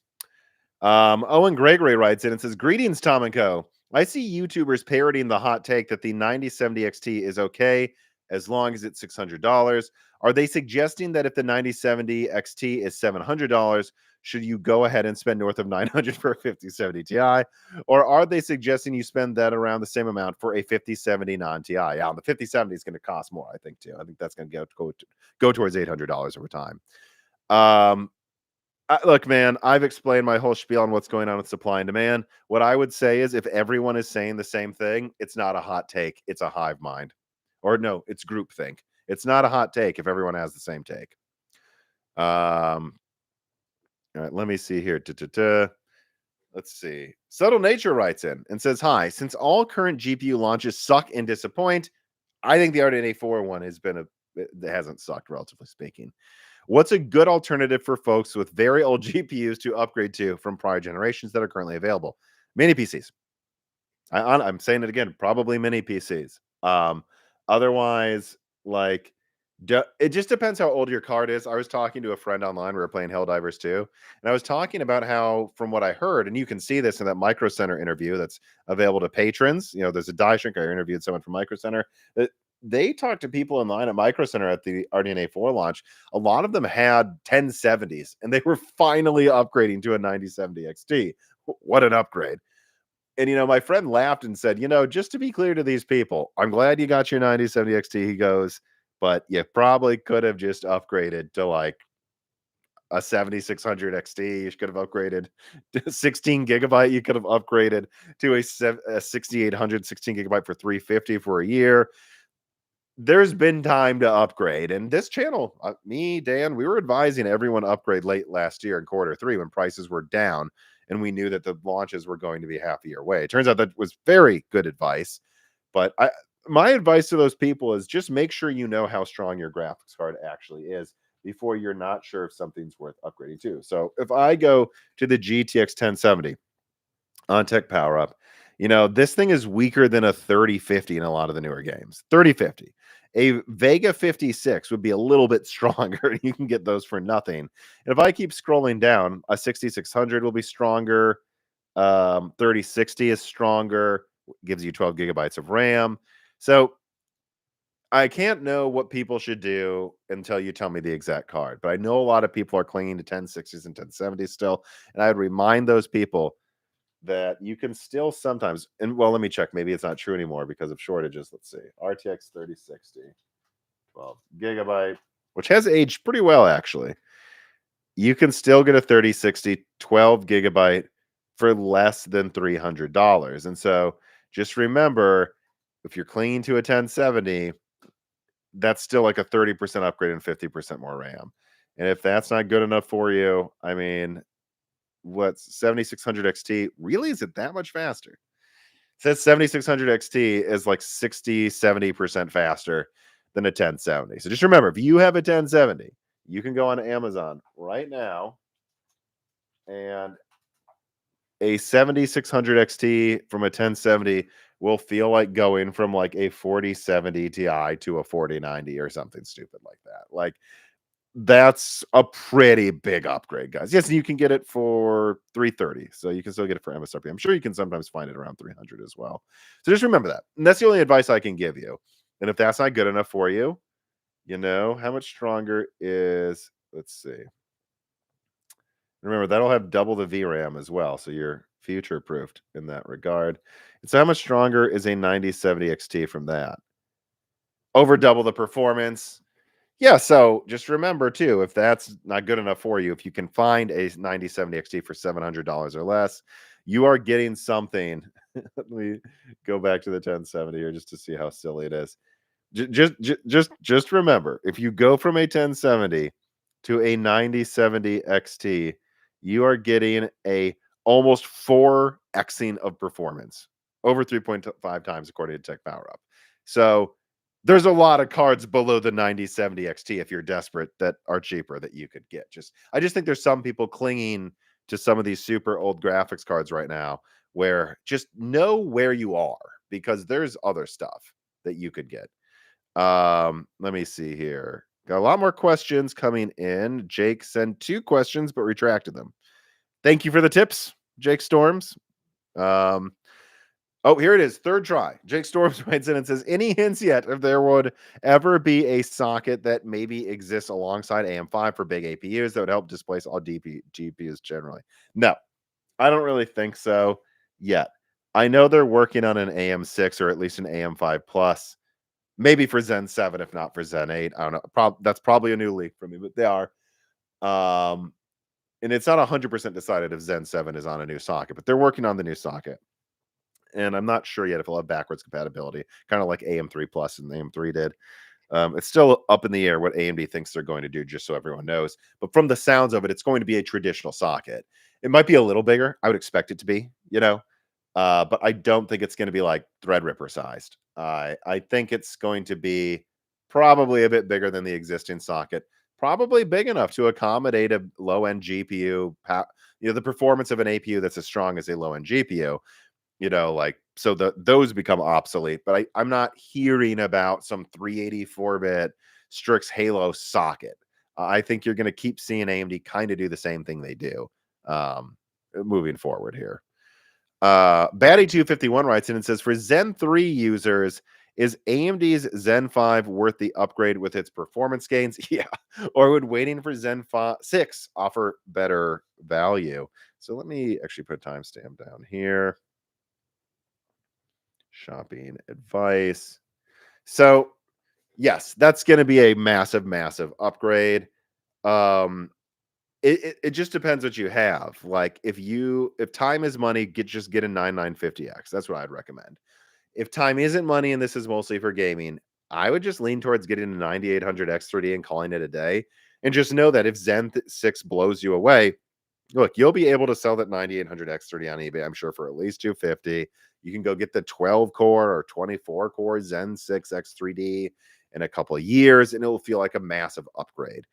Owen Gregory writes in and says, "Greetings, Tom and Co. I see YouTubers parodying the hot take that the 9070 XT is okay as long as it's $600. Are they suggesting that if the 9070 XT is $700, should you go ahead and spend north of $900 for a 5070 Ti? Or are they suggesting you spend that around the same amount for a 5070 non-Ti? Yeah, the 5070 is going to cost more, I think, too. I think that's going to go towards $800 over time. Look, man, I've explained my whole spiel on what's going on with supply and demand. What I would say is if everyone is saying the same thing, it's not a hot take. It's a hive mind. Or no, it's groupthink. It's not a hot take if everyone has the same take. All right, let me see here. Let's see. Subtle Nature writes in and says, "Hi, since all current GPU launches suck and disappoint, I think the RDNA 4 one has been it hasn't sucked, relatively speaking. What's a good alternative for folks with very old GPUs to upgrade to from prior generations that are currently available? Mini PCs. I'm saying it again, probably mini PCs. Otherwise, like, it just depends how old your card is. I was talking to a friend online. We were playing Helldivers 2, and I was talking about how, from what I heard, and you can see this in that Micro Center interview that's available to patrons. You know, there's a die shrink. I interviewed someone from Micro Center. That they talked to people in line at Micro Center at the RDNA 4 launch. A lot of them had 1070s, and they were finally upgrading to a 9070 XT. What an upgrade! And, my friend laughed and said, just to be clear to these people, I'm glad you got your 9070 XT. He goes, but you probably could have just upgraded to like a 7600 XT. You could have upgraded to 16 gigabyte. You could have upgraded to a 6800 16 gigabyte for 350 for a year. There's been time to upgrade. And this channel, me, Dan, we were advising everyone upgrade late last year in quarter 3 when prices were down and we knew that the launches were going to be half a year away. It turns out that was very good advice. But my advice to those people is just make sure you know how strong your graphics card actually is before you're not sure if something's worth upgrading to. So if I go to the GTX 1070 on Tech Power Up, this thing is weaker than a 3050 in a lot of the newer games. 3050. A Vega 56 would be a little bit stronger. You can get those for nothing. And if I keep scrolling down, a 6600 will be stronger. 3060 is stronger, gives you 12 gigabytes of RAM. So I can't know what people should do until you tell me the exact card. But I know a lot of people are clinging to 1060s and 1070s still. And I would remind those people that you can still sometimes, and well, let me check. Maybe it's not true anymore because of shortages. Let's see. RTX 3060, 12 gigabyte, which has aged pretty well, actually. You can still get a 3060, 12 gigabyte for less than $300. And so just remember, if you're clinging to a 1070, that's still like a 30% upgrade and 50% more RAM. And if that's not good enough for you, I mean, what's 7600 XT? Really? Is it that much faster? It says 7600 XT is like 60-70% faster than a 1070. So just remember, if you have a 1070, you can go on Amazon right now and a 7600 XT from a 1070 will feel like going from like a 4070 Ti to a 4090 or something stupid like that. Like, that's a pretty big upgrade, guys. Yes, you can get it for 330, so you can still get it for MSRP. I'm sure you can sometimes find it around 300 as well. So just remember that. And that's the only advice I can give you. And if that's not good enough for you, how much stronger is, let's see. Remember, that'll have double the VRAM as well, so you're future proofed in that regard. And so how much stronger is a 9070 XT from that? Over double the performance. Yeah, so just remember too, if that's not good enough for you, if you can find a 9070 XT for $700 or less, you are getting something. Let me go back to the 1070 here just to see how silly it is. Just remember, if you go from a 1070 to a 9070 XT, you are getting a almost 4xing of performance, over 3.5 times according to Tech Power Up. So there's a lot of cards below the 9070 XT if you're desperate that are cheaper that you could get. I just think there's some people clinging to some of these super old graphics cards right now where just know where you are because there's other stuff that you could get. Let me see here. Got a lot more questions coming in. Jake sent 2 questions but retracted them. Thank you for the tips, Jake Storms. Oh, here it is. Third try. Jake Storms writes in and says, any hints yet if there would ever be a socket that maybe exists alongside AM5 for big APUs that would help displace all GPUs generally? No, I don't really think so yet. I know they're working on an AM6 or at least an AM5 plus, maybe for Zen 7, if not for Zen 8. I don't know. That's probably a new leak for me, but they are. And it's not 100% decided if Zen 7 is on a new socket, but they're working on the new socket. And I'm not sure yet if it'll have backwards compatibility, kind of like AM3 Plus and AM3 did. It's still up in the air what AMD thinks they're going to do, just so everyone knows. But from the sounds of it, it's going to be a traditional socket. It might be a little bigger. I would expect it to be, but I don't think it's going to be like Threadripper sized. I think it's going to be probably a bit bigger than the existing socket, probably big enough to accommodate a low end GPU, the performance of an APU that's as strong as a low end GPU. So those become obsolete. But I'm not hearing about some 384-bit Strix Halo socket. I think you're going to keep seeing AMD kind of do the same thing they do moving forward here. Batty251 writes in and says, for Zen 3 users, is AMD's Zen 5 worth the upgrade with its performance gains? Yeah. Or would waiting for Zen 6 offer better value? So let me actually put a timestamp down here. Shopping advice. So yes, that's going to be a massive, massive upgrade. It just depends what you have. Like if time is money, just get a 9950X. That's what I'd recommend. If time isn't money and this is mostly for gaming, I would just lean towards getting a 9800 X3D and calling it a day. And just know that if Zen 6 blows you away, look, you'll be able to sell that 9800 X30 on eBay, I'm sure, for at least 250. You can go get the 12 core or 24 core Zen 6 X3D in a couple of years, and it will feel like a massive upgrade.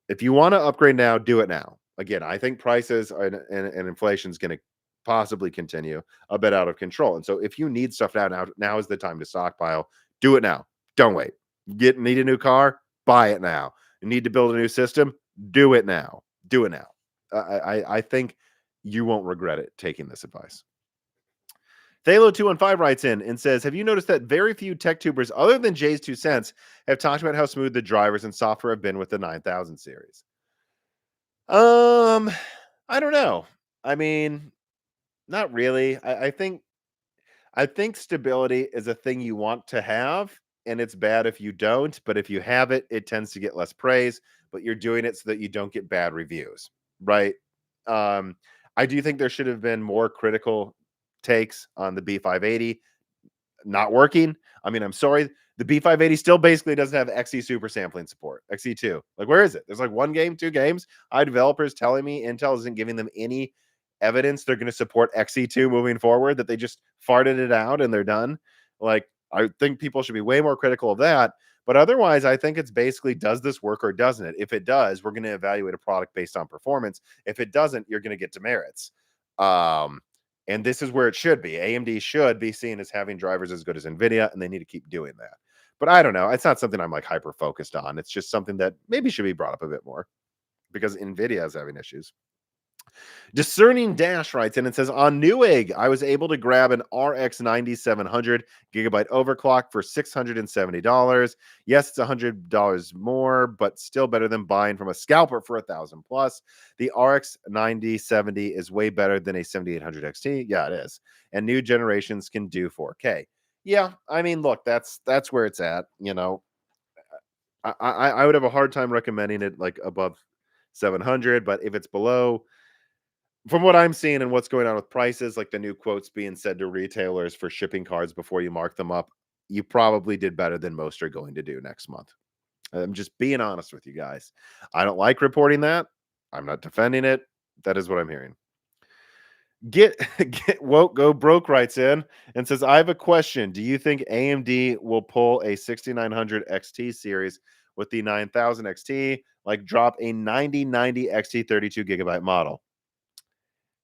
If you want to upgrade now, do it now. Again, I think prices and inflation is going to possibly continue a bit out of control. And so if you need stuff now is the time to stockpile. Do it now. Don't wait. Need a new car? Buy it now. You need to build a new system? Do it now. Do it now. I think you won't regret it taking this advice. Thalo215 writes in and says, have you noticed that very few tech tubers other than Jay's 2 cents have talked about how smooth the drivers and software have been with the 9000 series? I don't know. I mean, not really. I think stability is a thing you want to have, and it's bad if you don't, but if you have it, it tends to get less praise, but you're doing it so that you don't get bad reviews, right? I do think there should have been more critical takes on the B580 not working. I mean, I'm sorry, the B580 still basically doesn't have XE super sampling support. XE2, like, where is it? There's like 1 game, 2 games. I had developers telling me Intel isn't giving them any evidence they're going to support XE2 moving forward, that they just farted it out and they're done. Like, I think people should be way more critical of that. But otherwise, I think it's basically, does this work or doesn't it? If it does, we're going to evaluate a product based on performance. If it doesn't, you're going to get demerits. And this is where it should be. AMD should be seen as having drivers as good as Nvidia, and they need to keep doing that. But I don't know. It's not something I'm like hyper focused on. It's just something that maybe should be brought up a bit more because Nvidia is having issues. Discerning Dash writes in and says, on Newegg, I was able to grab an RX 9700 gigabyte overclock for $670. Yes, it's $100 more, but still better than buying from a scalper for $1,000 plus. The RX 9070 is way better than a 7800 XT. Yeah, it is. And new generations can do 4K. Yeah, I mean, look, that's where it's at. I would have a hard time recommending it like above 700, but if it's below, from what I'm seeing and what's going on with prices, like the new quotes being said to retailers for shipping cards before you mark them up, you probably did better than most are going to do next month. I'm just being honest with you guys. I don't like reporting that. I'm not defending it. That is what I'm hearing. Get woke go broke writes in and says, I have a question. Do you think AMD will pull a 6900 XT series with the 9000 XT, like drop a 9090 XT 32 gigabyte model?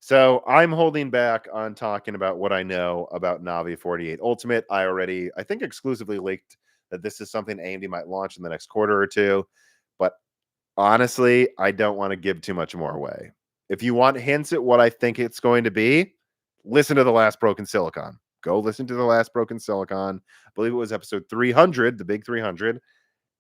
So I'm holding back on talking about what I know about Navi 48 Ultimate. I think exclusively leaked that this is something AMD might launch in the next quarter or two. But honestly, I don't want to give too much more away. If you want hints at what I think it's going to be, listen to The Last Broken Silicon. Go listen to The Last Broken Silicon. I believe it was episode 300, the big 300.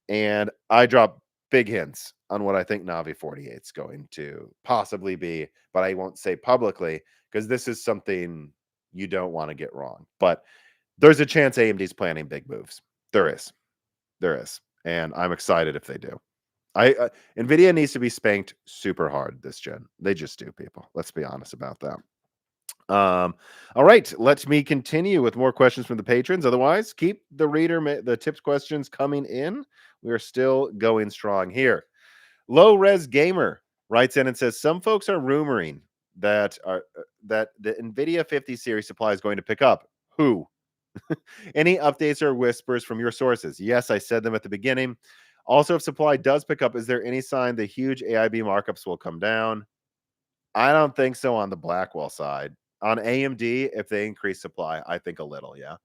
And I dropped big hints on what I think Navi 48 is going to possibly be, but I won't say publicly because this is something you don't want to get wrong. But there's a chance AMD's planning big moves. There is. And I'm excited if they do. Nvidia needs to be spanked super hard this gen. They just do, people. Let's be honest about that. All right, let me continue with more questions from the patrons. Otherwise, keep the tips questions coming in. We are still going strong here. Low Res Gamer writes in and says some folks are rumoring that the Nvidia 50 series supply is going to pick up. Who? Any updates or whispers from your sources? Yes, I said them at the beginning. Also, if supply does pick up, is there any sign the huge AIB markups will come down? I don't think so on the Blackwell side. On AMD, if they increase supply, I think a little, yeah.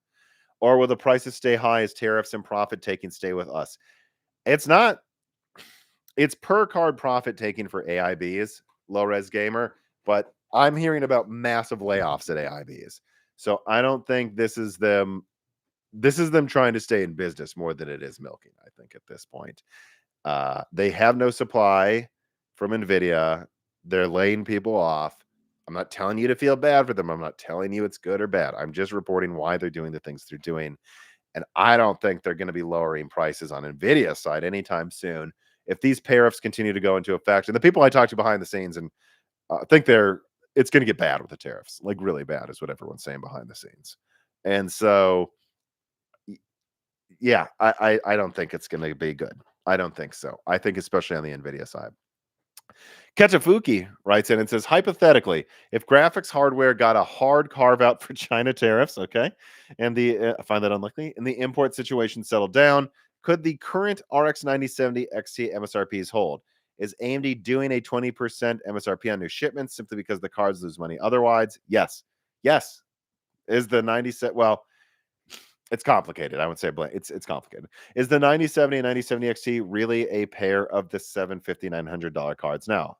Or will the prices stay high as tariffs and profit taking stay with us? It's not, it's per card profit taking for AIBs, low res gamer, but I'm hearing about massive layoffs at AIBs. So I don't think this is them trying to stay in business more than it is milking, I think, at this point. They have no supply from Nvidia. They're laying people off. I'm not telling you to feel bad for them. I'm not telling you it's good or bad. I'm just reporting why they're doing the things they're doing. And I don't think they're going to be lowering prices on Nvidia's side anytime soon. If these tariffs continue to go into effect, and the people I talk to behind the scenes and think it's going to get bad with the tariffs, like really bad is what everyone's saying behind the scenes. And so yeah, I don't think it's going to be good. I don't think so. I think especially on the Nvidia side. Ketafuki writes in and says, hypothetically, if graphics hardware got a hard carve out for China tariffs, okay, and I find that unlikely, and the import situation settled down, could the current RX 9070 XT MSRPs hold? Is AMD doing a 20% MSRP on new shipments simply because the cards lose money otherwise? Yes. Yes. Is the 90 set well, it's complicated. I would say it's complicated. Is the 9070 and 9070 XT really a pair of the $750-$900 cards? Now,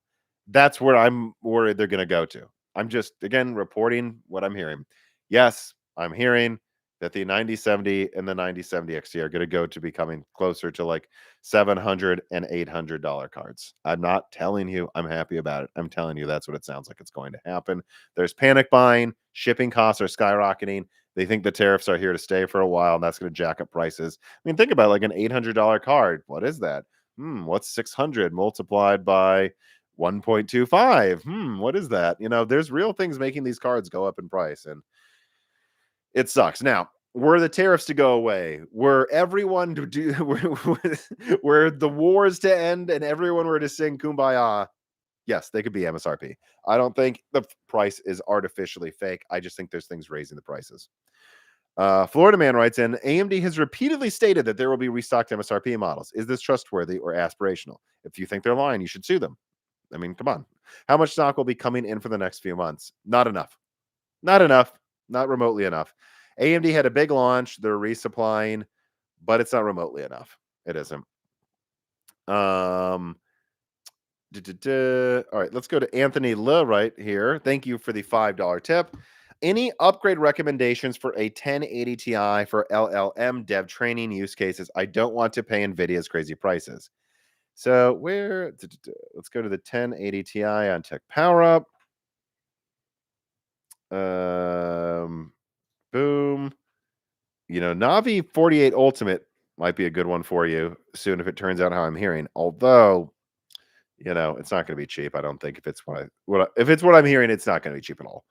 that's where I'm worried they're going to go to. I'm just again reporting what I'm hearing. Yes, I'm hearing that the 9070 and the 9070 XT are going to go to becoming closer to like $700 and $800 cards. I'm not telling you I'm happy about it. I'm telling you that's what it sounds like it's going to happen. There's panic buying, shipping costs are skyrocketing. They think the tariffs are here to stay for a while, and that's going to jack up prices. I mean, think about like an $800 card. What is that? What's 600 multiplied by 1.25? What is that? There's real things making these cards go up in price, and it sucks. Now, were the tariffs to go away, were everyone to do, were the wars to end, and everyone were to sing "Kumbaya"? Yes, they could be MSRP. I don't think the price is artificially fake. I just think there's things raising the prices. Florida Man writes in, AMD has repeatedly stated that there will be restocked MSRP models. Is this trustworthy or aspirational? If you think they're lying, you should sue them. I mean, come on. How much stock will be coming in for the next few months? Not enough. Not enough. Not remotely enough. AMD had a big launch. They're resupplying, but it's not remotely enough. It isn't. All right, let's go to Anthony Le right here. Thank you for the $5 tip. Any upgrade recommendations for a 1080 Ti for LLM dev training use cases? I don't want to pay Nvidia's crazy prices. So let's go to the 1080 Ti on Tech Power Up. Boom. Navi 48 Ultimate might be a good one for you soon if it turns out how I'm hearing. Although, it's not going to be cheap. I don't think if it's if it's what I'm hearing, it's not going to be cheap at all.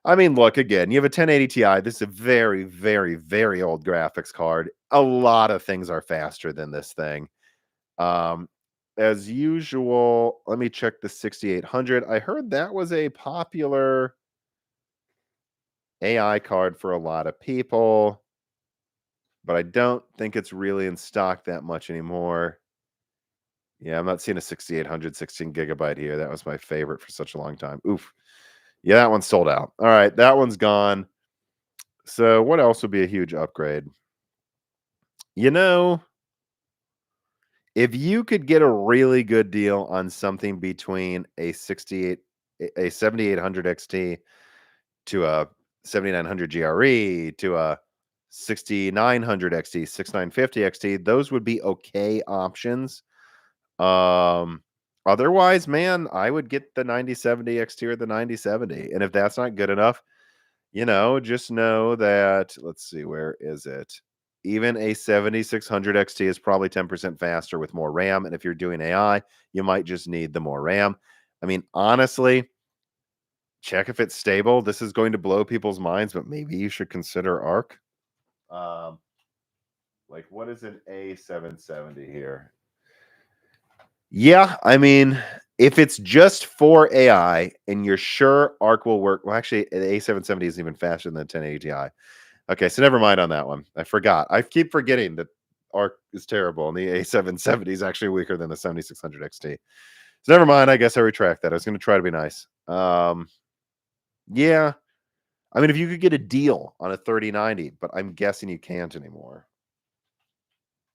I mean, look, again, you have a 1080 Ti. This is a very, very, very old graphics card. A lot of things are faster than this thing. As usual, let me check the 6800. I heard that was a popular AI card for a lot of people, but I don't think it's really in stock that much anymore. Yeah, I'm not seeing a 6800 16 gigabyte here. That was my favorite for such a long time. Oof. Yeah, that one's sold out. All right, that one's gone. So what else would be a huge upgrade? If you could get a really good deal on something between a 7800 XT to a 7900 GRE to a 6900 XT, 6950 XT, those would be okay options. Otherwise, man, I would get the 9070 XT or the 9070. And if that's not good enough, just know that, let's see, where is it? Even a 7600 XT is probably 10% faster with more RAM. And if you're doing AI, you might just need the more RAM. I mean, honestly, check if it's stable. This is going to blow people's minds, but maybe you should consider ARC. Um, like, what is an A770 here? Yeah, I mean, if it's just for AI and you're sure ARC will work, well, actually, the A770 isn't even faster than the 1080 Ti. Okay, so never mind on that one. I forgot. I keep forgetting that ARC is terrible and the A770 is actually weaker than the 7600 XT. So never mind. I guess I retract that. I was going to try to be nice. Yeah, I mean, if you could get a deal on a 3090, but I'm guessing you can't anymore.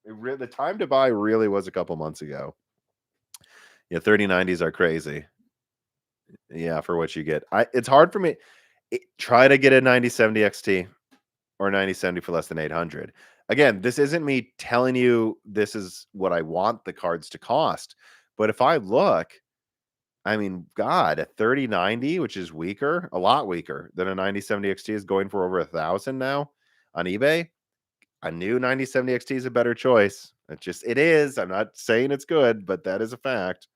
The time to buy really was a couple months ago. Yeah, 3090s are crazy. Yeah, for what you get. It's hard for me. Try to get a 9070 XT or 9070 for less than 800. Again, this isn't me telling you this is what I want the cards to cost. But if I look, I mean, God, a 3090, which is weaker, a lot weaker than a 9070 XT, is going for over 1,000 now on eBay. A new 9070 XT is a better choice. It is. I'm not saying it's good, but that is a fact.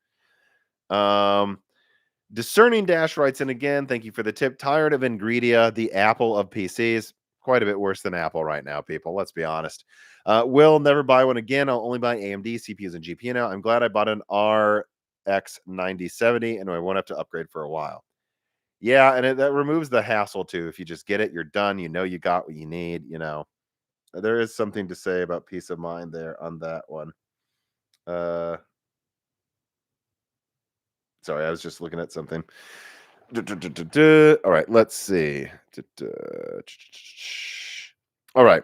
Discerning Dash writes in again. Thank you for the tip. Tired of Nvidia, the Apple of PCs. Quite a bit worse than Apple right now, people. Let's be honest. Will never buy one again. I'll only buy AMD CPUs and GPU now. I'm glad I bought an RX 9070 and I won't have to upgrade for a while. Yeah, and that removes the hassle too. If you just get it, you're done. You know you got what you need. You know, there is something to say about peace of mind there on that one. Sorry, I was just looking at something. All right, let's see. All right.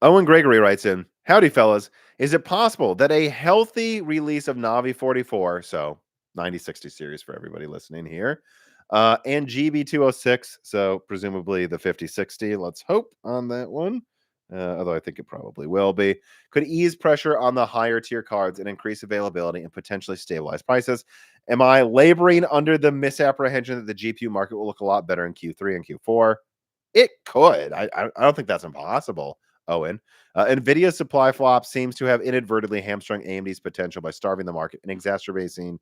Owen Gregory writes in, howdy, fellas. Is it possible that a healthy release of Navi 44, so 9060 series for everybody listening here, and GB206, so presumably the 5060, let's hope on that one, although I think it probably will be, could ease pressure on the higher tier cards and increase availability and potentially stabilize prices? Am I laboring under the misapprehension that the GPU market will look a lot better in Q3 and Q4? It could. I don't think that's impossible, Owen. Nvidia's supply flop seems to have inadvertently hamstrung AMD's potential by starving the market and exacerbating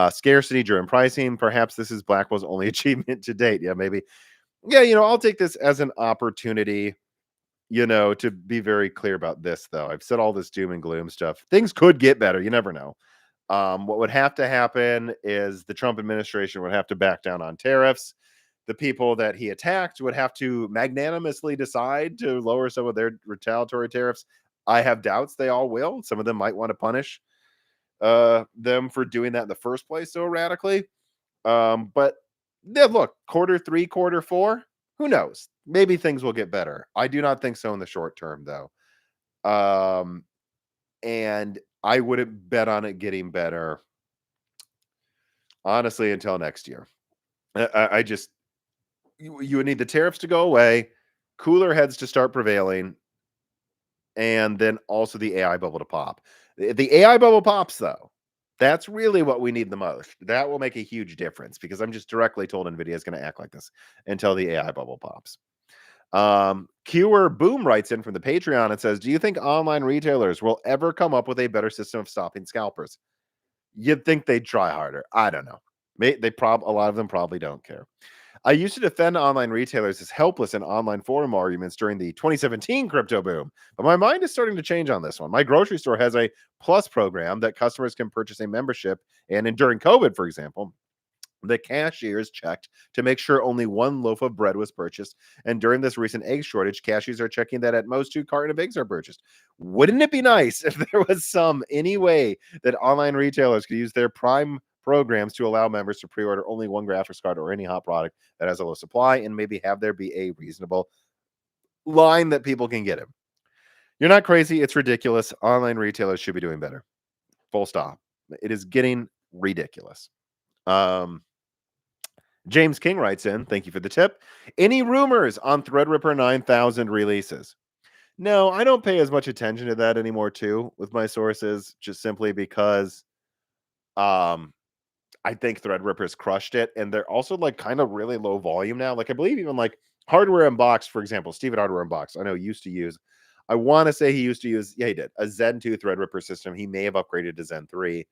scarcity driven pricing. Perhaps this is Blackwell's only achievement to date. Yeah, maybe. Yeah, I'll take this as an opportunity, to be very clear about this, though. I've said all this doom and gloom stuff. Things could get better. You never know. What would have to happen is the Trump administration would have to back down on tariffs. The people that he attacked would have to magnanimously decide to lower some of their retaliatory tariffs. I have doubts they all will. Some of them might want to punish them for doing that in the first place so radically. But yeah, look, Q3, Q4, who knows? Maybe things will get better. I do not think so in the short term, though. And I wouldn't bet on it getting better, honestly, until next year. I just, you would need the tariffs to go away, cooler heads to start prevailing, and then also the AI bubble to pop. The AI bubble pops, though. That's really what we need the most. That will make a huge difference because I'm just directly told Nvidia is going to act like this until the AI bubble pops. Qer Boom writes in from the Patreon and says, do you think online retailers will ever come up with a better system of stopping scalpers? You'd think they'd try harder. I don't know. A lot of them probably don't care. I used to defend online retailers as helpless in online forum arguments during the 2017 crypto boom, but my mind is starting to change on this one. My grocery store has a plus program that customers can purchase a membership, and during COVID, for example, the cashiers checked to make sure only one loaf of bread was purchased. And during this recent egg shortage, cashiers are checking that at most 2 cartons of eggs are purchased. Wouldn't it be nice if there was any way that online retailers could use their Prime programs to allow members to pre-order only one graphics card or any hot product that has a low supply and maybe have there be a reasonable line that people can get it? You're not crazy. It's ridiculous. Online retailers should be doing better. Full stop. It is getting ridiculous. James King writes in, thank you for the tip. Any rumors on Threadripper 9000 releases? No, I don't pay as much attention to that anymore too with my sources, just simply because I think Threadripper's crushed it, and they're also like kind of really low volume now. Like I believe even like Hardware Unboxed, for example, Steve at Hardware Unboxed, I know he used to use he did a Zen 2 Threadripper system. He may have upgraded to Zen 3.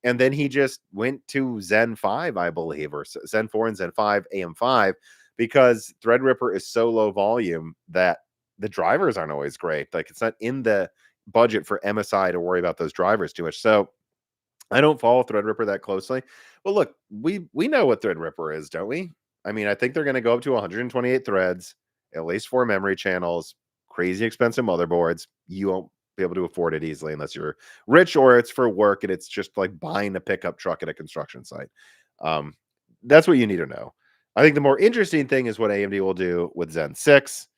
And then he just went to Zen 5, I believe, or Zen 4 and Zen 5 AM5, because Threadripper is so low volume that the drivers aren't always great. Like, it's not in the budget for MSI to worry about those drivers too much. So I don't follow Threadripper that closely. Well, look, we know what Threadripper is, don't we? I mean, I think they're going to go up to 128 threads, at least 4 memory channels, crazy expensive motherboards. You won't be able to afford it easily unless you're rich, or it's for work and it's just like buying a pickup truck at a construction site. Um, that's what you need to know. I think the more interesting thing is what AMD will do with Zen 6.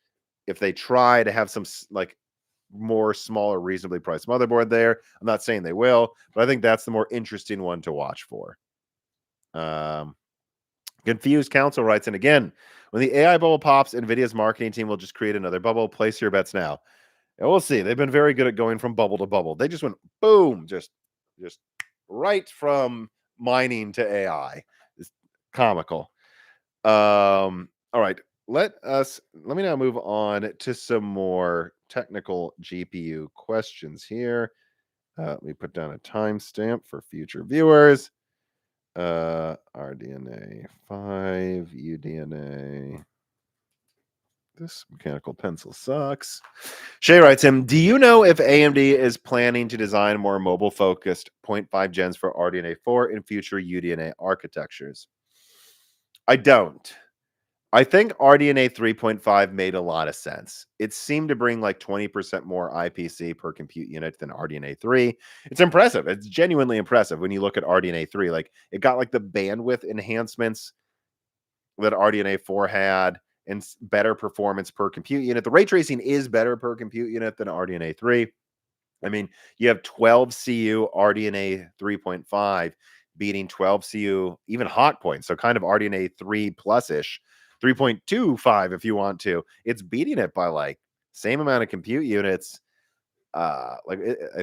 If they try to have some like more smaller, reasonably priced motherboard there. I'm not saying they will, but I think that's the more interesting one to watch for. Confused Council writes, and again, when the AI bubble pops, Nvidia's marketing team will just create another bubble. Place your bets now. And we'll see. They've been very good at going from bubble to bubble. They just went boom, just right from mining to AI. It's comical. All right. Let me now move on to some more technical GPU questions here. Let me put down a timestamp for future viewers. RDNA 5, UDNA. This mechanical pencil sucks. Shay writes him, do you know if AMD is planning to design more mobile-focused 0.5 gens for RDNA 4 in future UDNA architectures? I don't. I think RDNA 3.5 made a lot of sense. It seemed to bring like 20% more IPC per compute unit than RDNA 3. It's impressive. It's genuinely impressive when you look at RDNA 3. Like, it got like the bandwidth enhancements that RDNA 4 had and better performance per compute unit. The ray tracing is better per compute unit than RDNA 3. I mean, you have 12 CU RDNA 3.5 beating 12 CU, even hot points. So kind of RDNA 3 plus ish, 3.25 if you want to. It's beating it by like same amount of compute units, I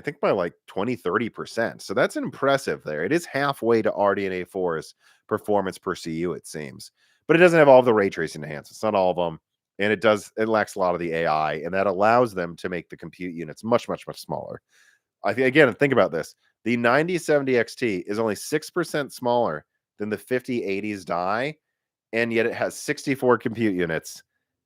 think by like 20-30%. So that's impressive there. It is halfway to RDNA 4's performance per CU, it seems, but it doesn't have all of the ray tracing enhancements. It's not all of them. And it lacks a lot of the AI, and that allows them to make the compute units much, much, much smaller. I think, again, think about this. The 9070 XT is only 6% smaller than the 5080's die, and yet it has 64 compute units,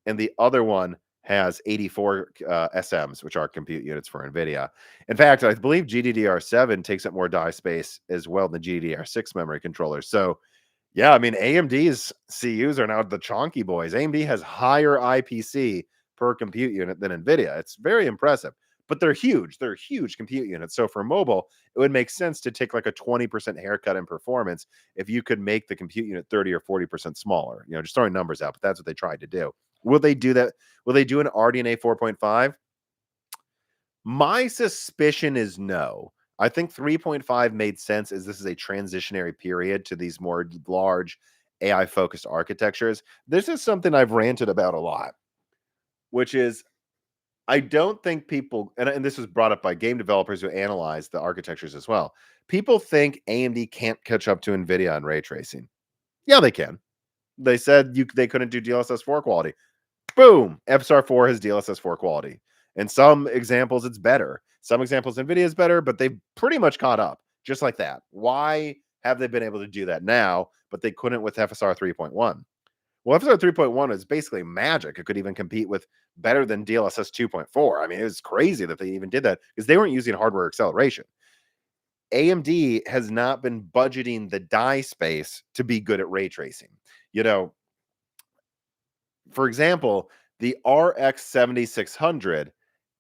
and the other one has 84 SMs, which are compute units for NVIDIA. In fact, I believe GDDR7 takes up more die space as well than GDDR6 memory controllers. So, yeah, I mean, AMD's CUs are now the chonky boys. AMD has higher IPC per compute unit than NVIDIA. It's very impressive, but they're huge. They're huge compute units. So for mobile, it would make sense to take like a 20% haircut in performance if you could make the compute unit 30 or 40% smaller. You know, just throwing numbers out, but that's what they tried to do. Will they do that? Will they do an RDNA 4.5? My suspicion is no. I think 3.5 made sense as this is a transitionary period to these more large AI focused architectures. This is something I've ranted about a lot, which is I don't think people, and this was brought up by game developers who analyze the architectures as well. People think AMD can't catch up to NVIDIA on ray tracing. Yeah, they can. They said they couldn't do DLSS 4 quality. Boom, FSR 4 has DLSS 4 quality. In some examples, it's better. Some examples, NVIDIA is better, but they've pretty much caught up, just like that. Why have they been able to do that now, but they couldn't with FSR 3.1? Well, FSR 3.1 is basically magic. It could even compete with better than DLSS 2.4. I mean, it was crazy that they even did that because they weren't using hardware acceleration. AMD has not been budgeting the die space to be good at ray tracing. You know, for example, the RX 7600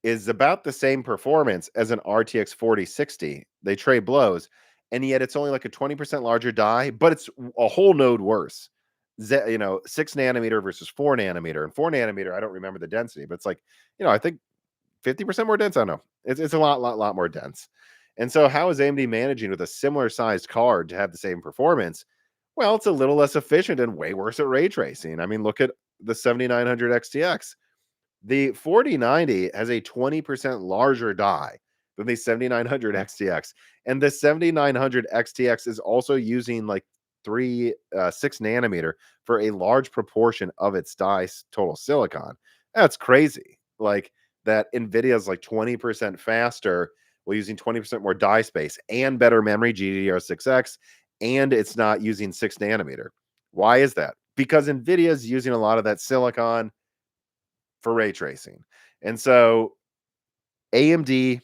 is about the same performance as an RTX 4060. They trade blows, and yet it's only like a 20% larger die, but it's a whole node worse. 6 nanometer versus 4 nanometer. And 4 nanometer, I don't remember the density, but it's like, I think 50% more dense. I don't know. It's a lot more dense. And so how is AMD managing with a similar sized card to have the same performance? Well, it's a little less efficient and way worse at ray tracing. I mean, look at the 7900 XTX. The 4090 has a 20% larger die than the 7900 XTX. And the 7900 XTX is also using like 6 nanometer for a large proportion of its die total silicon. That's crazy. Like that NVIDIA is like 20% faster while using 20% more die space and better memory, GDDR6X, and it's not using 6 nanometer. Why is that? Because Nvidia is using a lot of that silicon for ray tracing. And so AMD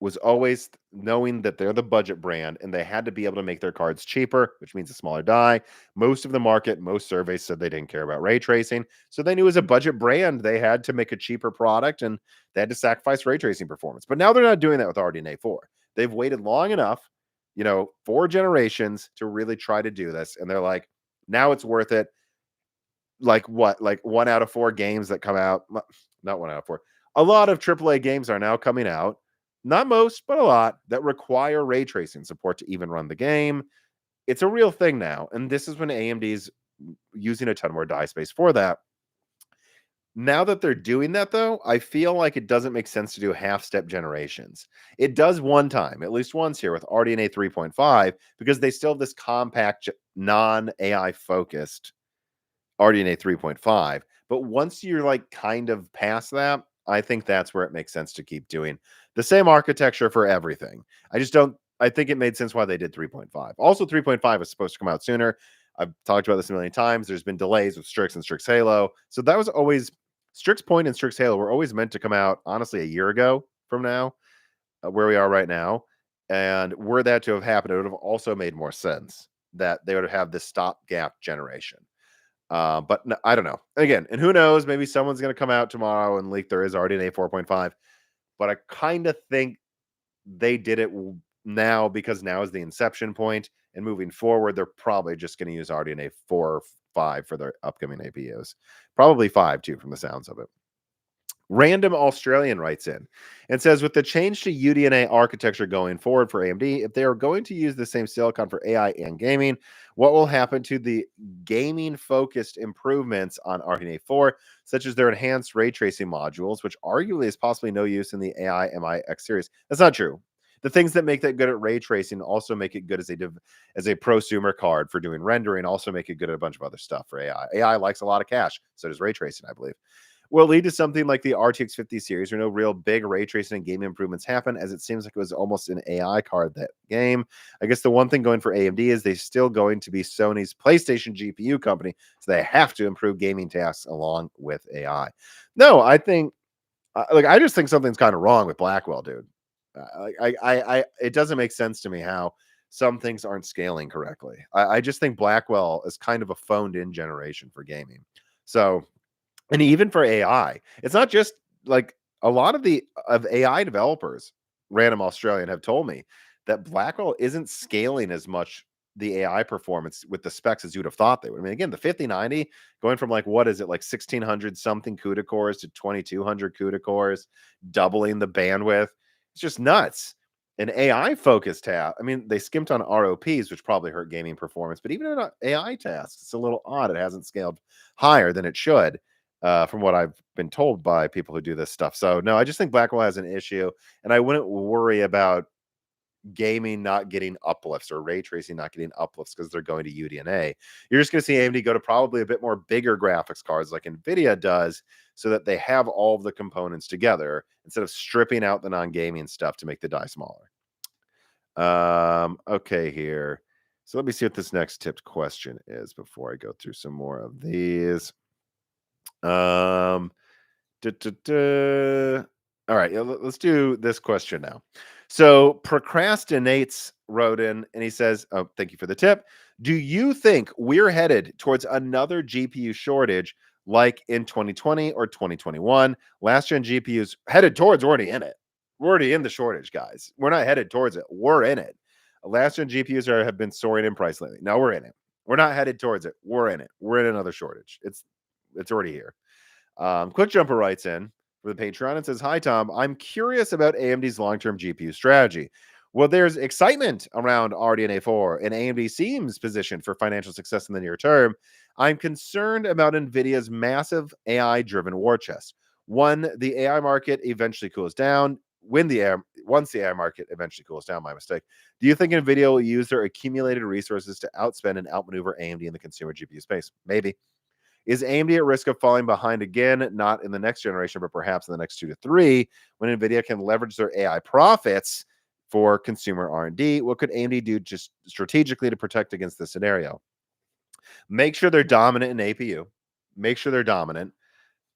was always knowing that they're the budget brand and they had to be able to make their cards cheaper, which means a smaller die. Most of the market, most surveys said they didn't care about ray tracing. So they knew as a budget brand, they had to make a cheaper product and they had to sacrifice ray tracing performance. But now they're not doing that with RDNA 4. They've waited long enough, 4 generations to really try to do this. And they're like, now it's worth it. Like what? Like 1 out of 4 games that come out, not 1 out of 4. A lot of AAA games are now coming out, not most, but a lot, that require ray tracing support to even run the game. It's a real thing now. And this is when AMD's using a ton more die space for that. Now that they're doing that, though, I feel like it doesn't make sense to do half-step generations. It does one time, at least once here with RDNA 3.5, because they still have this compact, non-AI focused RDNA 3.5. But once you're like kind of past that, I think that's where it makes sense to keep doing the same architecture for everything. I think it made sense why they did 3.5. Also, 3.5 is supposed to come out sooner. I've talked about this a million times. There's been delays with Strix and Strix Halo. So that was always Strix Point and Strix Halo were always meant to come out, honestly, a year ago from now, where we are right now. And were that to have happened, it would have also made more sense that they would have this stopgap generation. But no, I don't know. Again, and who knows? Maybe someone's going to come out tomorrow and leak there is RDNA 4.5. But I kind of think they did it now because now is the inception point, and moving forward, they're probably just going to use RDNA 4 or 5 for their upcoming APUs. Probably 5 too, from the sounds of it. Random Australian writes in and says, with the change to UDNA architecture going forward for AMD, if they are going to use the same silicon for AI and gaming, what will happen to the gaming-focused improvements on RDNA 4, such as their enhanced ray tracing modules, which arguably is possibly no use in the AI MI-X series? That's not true. The things that make that good at ray tracing also make it good as a prosumer card for doing rendering, also make it good at a bunch of other stuff for AI. AI likes a lot of cache, so does ray tracing, I believe. Will lead to something like the RTX 50 series, where no real big ray tracing and game improvements happen, as it seems like it was almost an AI card that game. I guess the one thing going for AMD is they're still going to be Sony's PlayStation GPU company, so they have to improve gaming tasks along with AI. No, I think, I just think something's kind of wrong with Blackwell, dude. It doesn't make sense to me how some things aren't scaling correctly. I just think Blackwell is kind of a phoned-in generation for gaming. So. And even for AI, it's not just like a lot of AI developers, random Australian, have told me that Blackwell isn't scaling as much the AI performance with the specs as you'd have thought they would. I mean, again, the 5090 going from like, what is it, like 1600 something CUDA cores to 2200 CUDA cores, doubling the bandwidth. It's just nuts. An AI focused task. I mean, they skimped on ROPs, which probably hurt gaming performance, but even in AI tasks, it's a little odd. It hasn't scaled higher than it should. From what I've been told by people who do this stuff. So no, I just think Blackwell has an issue, and I wouldn't worry about gaming not getting uplifts or ray tracing not getting uplifts because they're going to UDNA. You're just going to see AMD go to probably a bit more bigger graphics cards like Nvidia does, so that they have all of the components together instead of stripping out the non-gaming stuff to make the die smaller. Okay, here. So let me see what this next tipped question is before I go through some more of these. All right, let's do this question now. So Procrastinates wrote in and he says, oh, thank you for the tip. Do you think we're headed towards another GPU shortage like in 2020 or 2021? Last gen GPUs headed towards, we're already in it. We're already in the shortage, guys. We're not headed towards it. We're in it. Last gen GPUs have been soaring in price lately. Now we're in it. We're not headed towards it. We're in it. We're in another shortage. It's already here. Quick Jumper writes in for the Patreon and says, hi, Tom. I'm curious about AMD's long-term GPU strategy. Well, there's excitement around RDNA 4, and AMD seems positioned for financial success in the near term. I'm concerned about NVIDIA's massive AI-driven war chest. Once the AI market eventually cools down, do you think NVIDIA will use their accumulated resources to outspend and outmaneuver AMD in the consumer GPU space? Maybe. Is AMD at risk of falling behind again, not in the next generation, but perhaps in the next 2 to 3, when NVIDIA can leverage their AI profits for consumer R&D. What could AMD do just strategically to protect against this scenario? Make sure they're dominant in APU. Make sure they're dominant.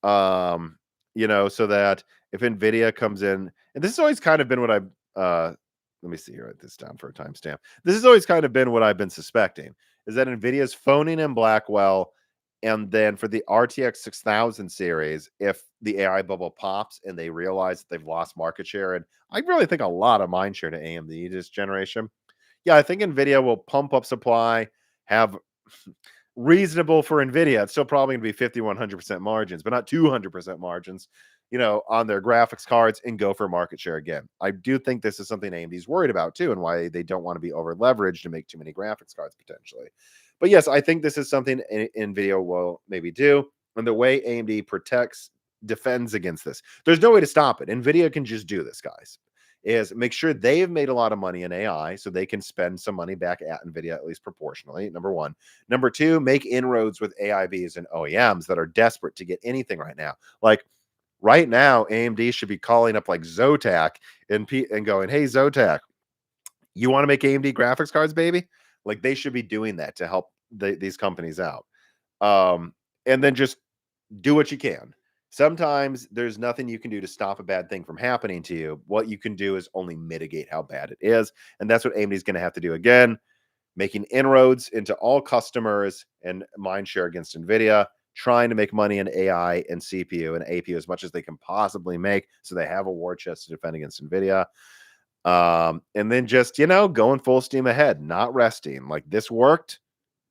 Um, so that if Nvidia comes in, and this has always kind of been what I've let me see here, write this down for a timestamp. This has always kind of been what I've been suspecting is that Nvidia's phoning in Blackwell, and then for the RTX 6000 series, if the AI bubble pops and they realize that they've lost market share, and I really think a lot of mind share to AMD this generation. Yeah, I think Nvidia will pump up supply, have reasonable for Nvidia. It's still probably going to be 50, 100% margins, but not 200% margins, on their graphics cards, and go for market share again. I do think this is something AMD's worried about too, and why they don't want to be over leveraged to make too many graphics cards potentially. But yes, I think this is something Nvidia will maybe do. And the way AMD defends against this, there's no way to stop it. Nvidia can just do this, guys. Is make sure they have made a lot of money in AI so they can spend some money back at Nvidia, at least proportionally. Number one. Number two, make inroads with AIBs and OEMs that are desperate to get anything right now. Like right now, AMD should be calling up like Zotac and going, "Hey, Zotac, you want to make AMD graphics cards, baby?" Like they should be doing that to help these companies out. And then just do what you can. Sometimes there's nothing you can do to stop a bad thing from happening to you. What you can do is only mitigate how bad it is. And that's what AMD is going to have to do again, making inroads into all customers and mind share against Nvidia, trying to make money in AI and CPU and APU as much as they can possibly make so they have a war chest to defend against Nvidia. And then just, going full steam ahead, not resting. Like this worked.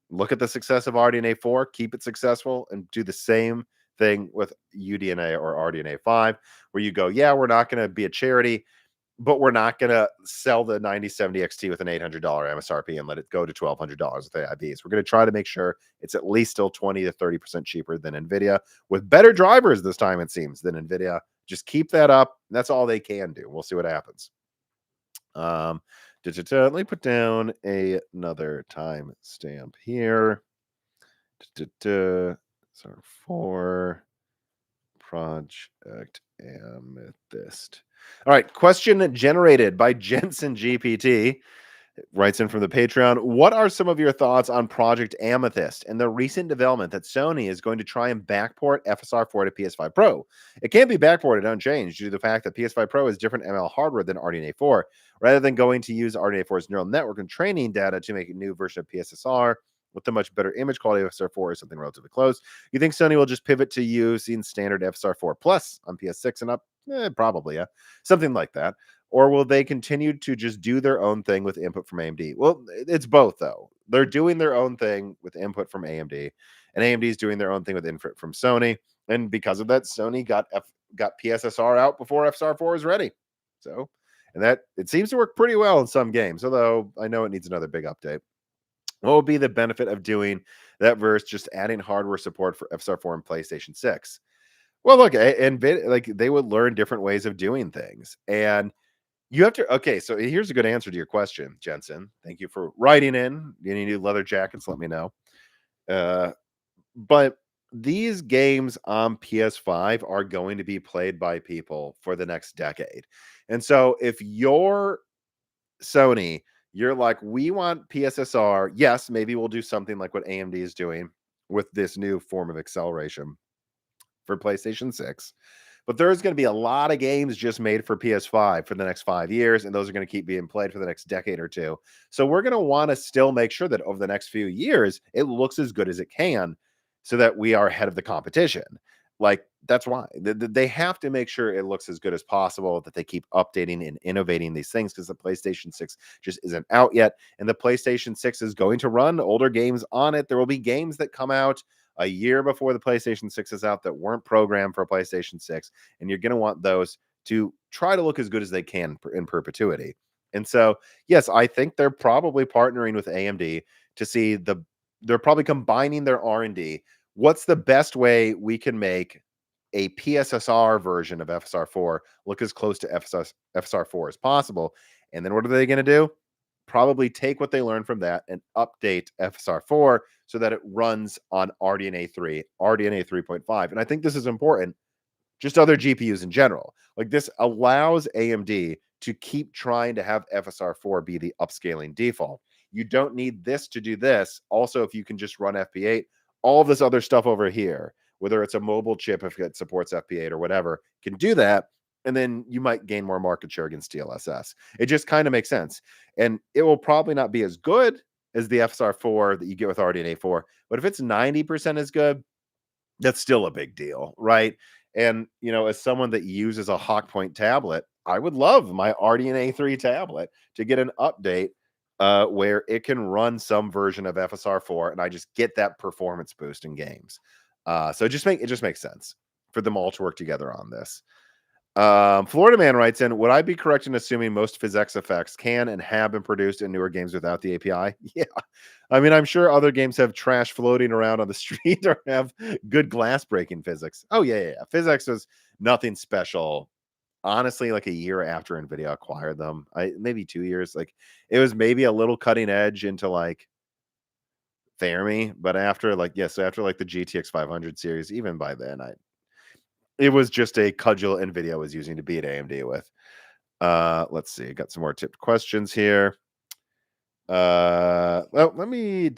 Look at the success of RDNA 4, keep it successful, and do the same thing with UDNA or RDNA 5, where you go, yeah, we're not going to be a charity, but we're not going to sell the 9070 XT with an $800 MSRP and let it go to $1,200 with AIBs. We're going to try to make sure it's at least still 20 to 30% cheaper than Nvidia, with better drivers this time, it seems, than Nvidia. Just keep that up. That's all they can do. We'll see what happens. Let me put down another time stamp here. Sorry, for Project Amethyst. All right, question generated by Jensen GPT. Writes in from the Patreon. What are some of your thoughts on Project Amethyst and the recent development that Sony is going to try and backport FSR4 to PS5 Pro? It can't be backported unchanged due to the fact that PS5 Pro is different ML hardware than RDNA 4. Rather than going to use RDNA 4's neural network and training data to make a new version of PSSR with a much better image quality of FSR4 or something relatively close, you think Sony will just pivot to using standard FSR4 Plus on PS6 and up? Probably, yeah. Something like that. Or will they continue to just do their own thing with input from AMD? Well, it's both, though. They're doing their own thing with input from AMD, and AMD is doing their own thing with input from Sony. And because of that, Sony got PSSR out before FSR4 is ready. So, and that it seems to work pretty well in some games, although I know it needs another big update. What will be the benefit of doing that versus just adding hardware support for FSR4 and PlayStation 6? Well, look, and like they would learn different ways of doing things, and you have to. Okay, so here's a good answer to your question, Jensen. Thank you for writing in. Any new leather jackets? Let me know. But these games on PS5 are going to be played by people for the next decade, and so if you're Sony, you're like, we want PSSR. Yes, maybe we'll do something like what AMD is doing with this new form of acceleration for PlayStation 6. But there's going to be a lot of games just made for PS5 for the next 5 years, and those are going to keep being played for the next decade or two. So we're going to want to still make sure that over the next few years, it looks as good as it can so that we are ahead of the competition. Like, that's why they have to make sure it looks as good as possible, that they keep updating and innovating these things, because the PlayStation 6 just isn't out yet. And the PlayStation 6 is going to run older games on it. There will be games that come out a year before the PlayStation 6 is out that weren't programmed for PlayStation 6. And you're going to want those to try to look as good as they can in perpetuity. And so, yes, I think they're probably partnering with AMD to see they're probably combining their R&D. What's the best way we can make a PSSR version of FSR4 look as close to FSR4 as possible? And then what are they going to do? Probably take what they learned from that and update FSR4 so that it runs on RDNA 3, RDNA 3.5. And I think this is important, just other GPUs in general. Like this allows AMD to keep trying to have FSR4 be the upscaling default. You don't need this to do this. Also, if you can just run FP8, all of this other stuff over here, whether it's a mobile chip, if it supports FP8 or whatever, can do that. And then you might gain more market share against DLSS. It just kind of makes sense. And it will probably not be as good as the FSR4 that you get with RDNA 4. But if it's 90% as good, that's still a big deal, right? And, as someone that uses a Hawkpoint tablet, I would love my RDNA 3 tablet to get an update where it can run some version of FSR4 and I just get that performance boost in games. So it just makes sense for them all to work together on this. Florida Man writes in, would I be correct in assuming most physics effects can and have been produced in newer games without the API? Yeah. I mean, I'm sure other games have trash floating around on the street or have good glass breaking physics. Oh, yeah. Physics was nothing special. Honestly, like a year after Nvidia acquired them, maybe 2 years. Like it was maybe a little cutting edge into like Fermi, but after like the GTX 500 series, even by then, it was just a cudgel Nvidia was using to beat AMD with. Let's see. Got some more tipped questions here. Well, let me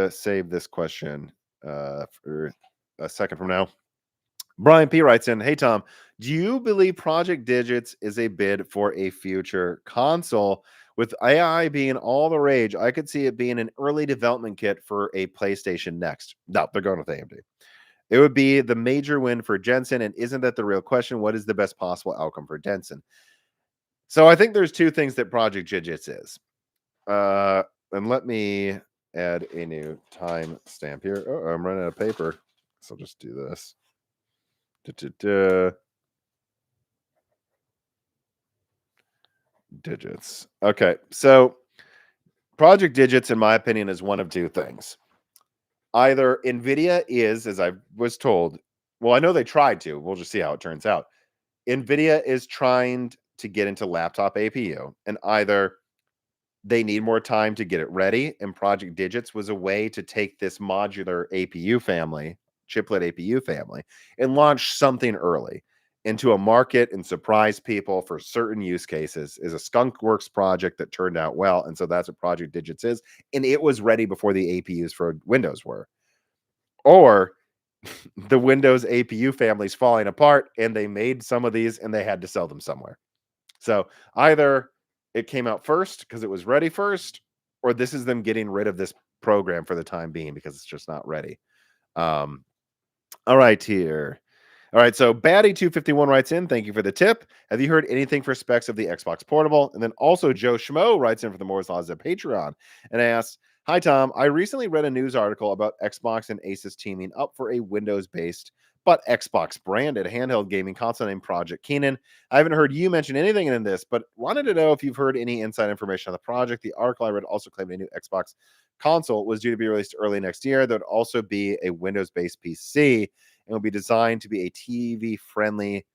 save this question for a second from now. Brian P writes in, hey Tom, do you believe Project Digits is a bid for a future console? With AI being all the rage, I could see it being an early development kit for a PlayStation Next. No, they're going with AMD. It would be the major win for Jensen, and isn't that the real question? What is the best possible outcome for Jensen? So I think there's two things that Project Digits is. And let me add a new time stamp here. Oh, I'm running out of paper, so I'll just do this. Digits. Okay, so Project Digits, in my opinion, is one of two things. Either Nvidia is, as I was told, well, I know they tried to. We'll just see how it turns out. Nvidia is trying to get into laptop APU, and either they need more time to get it ready, and Project Digits was a way to take this modular APU family, chiplet APU family, and launch something early into a market and surprise people for certain use cases. Is a skunkworks project that turned out well, and so that's what Project Digits is, and it was ready before the APUs for Windows were. Or the Windows APU family's falling apart, and they made some of these and they had to sell them somewhere. So either it came out first because it was ready first, or this is them getting rid of this program for the time being because it's just not ready. All right, here. All right, so Batty251 writes in, thank you for the tip. Have you heard anything for specs of the Xbox Portable? And then also Joe Schmo writes in for the Moore's Laws at Patreon and asks, hi, Tom. I recently read a news article about Xbox and Asus teaming up for a Windows-based but Xbox branded handheld gaming console named Project Keenan. I haven't heard you mention anything in this, but wanted to know if you've heard any inside information on the project. The article I read also claimed a new Xbox console was due to be released early next year. There would also be a Windows-based PC and will be designed to be a TV friendly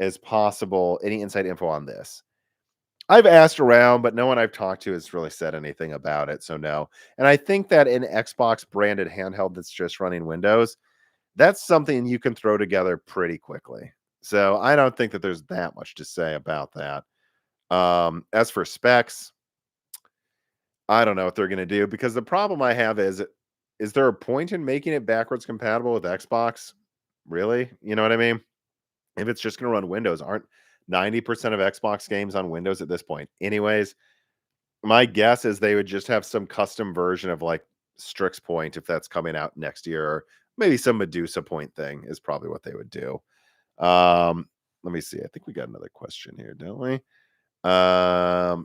as possible. Any inside info on this? I've asked around, but no one I've talked to has really said anything about it. So no. And I think that an Xbox branded handheld that's just running Windows, that's something you can throw together pretty quickly. So I don't think that there's that much to say about that. As for specs, I don't know what they're going to do, because the problem I have is there a point in making it backwards compatible with Xbox? Really? You know what I mean? If it's just going to run Windows, aren't 90% of Xbox games on Windows at this point? Anyways, my guess is they would just have some custom version of like Strix Point, if that's coming out next year, or maybe some Medusa Point thing is probably what they would do. Let me see. I think we got another question here, don't we?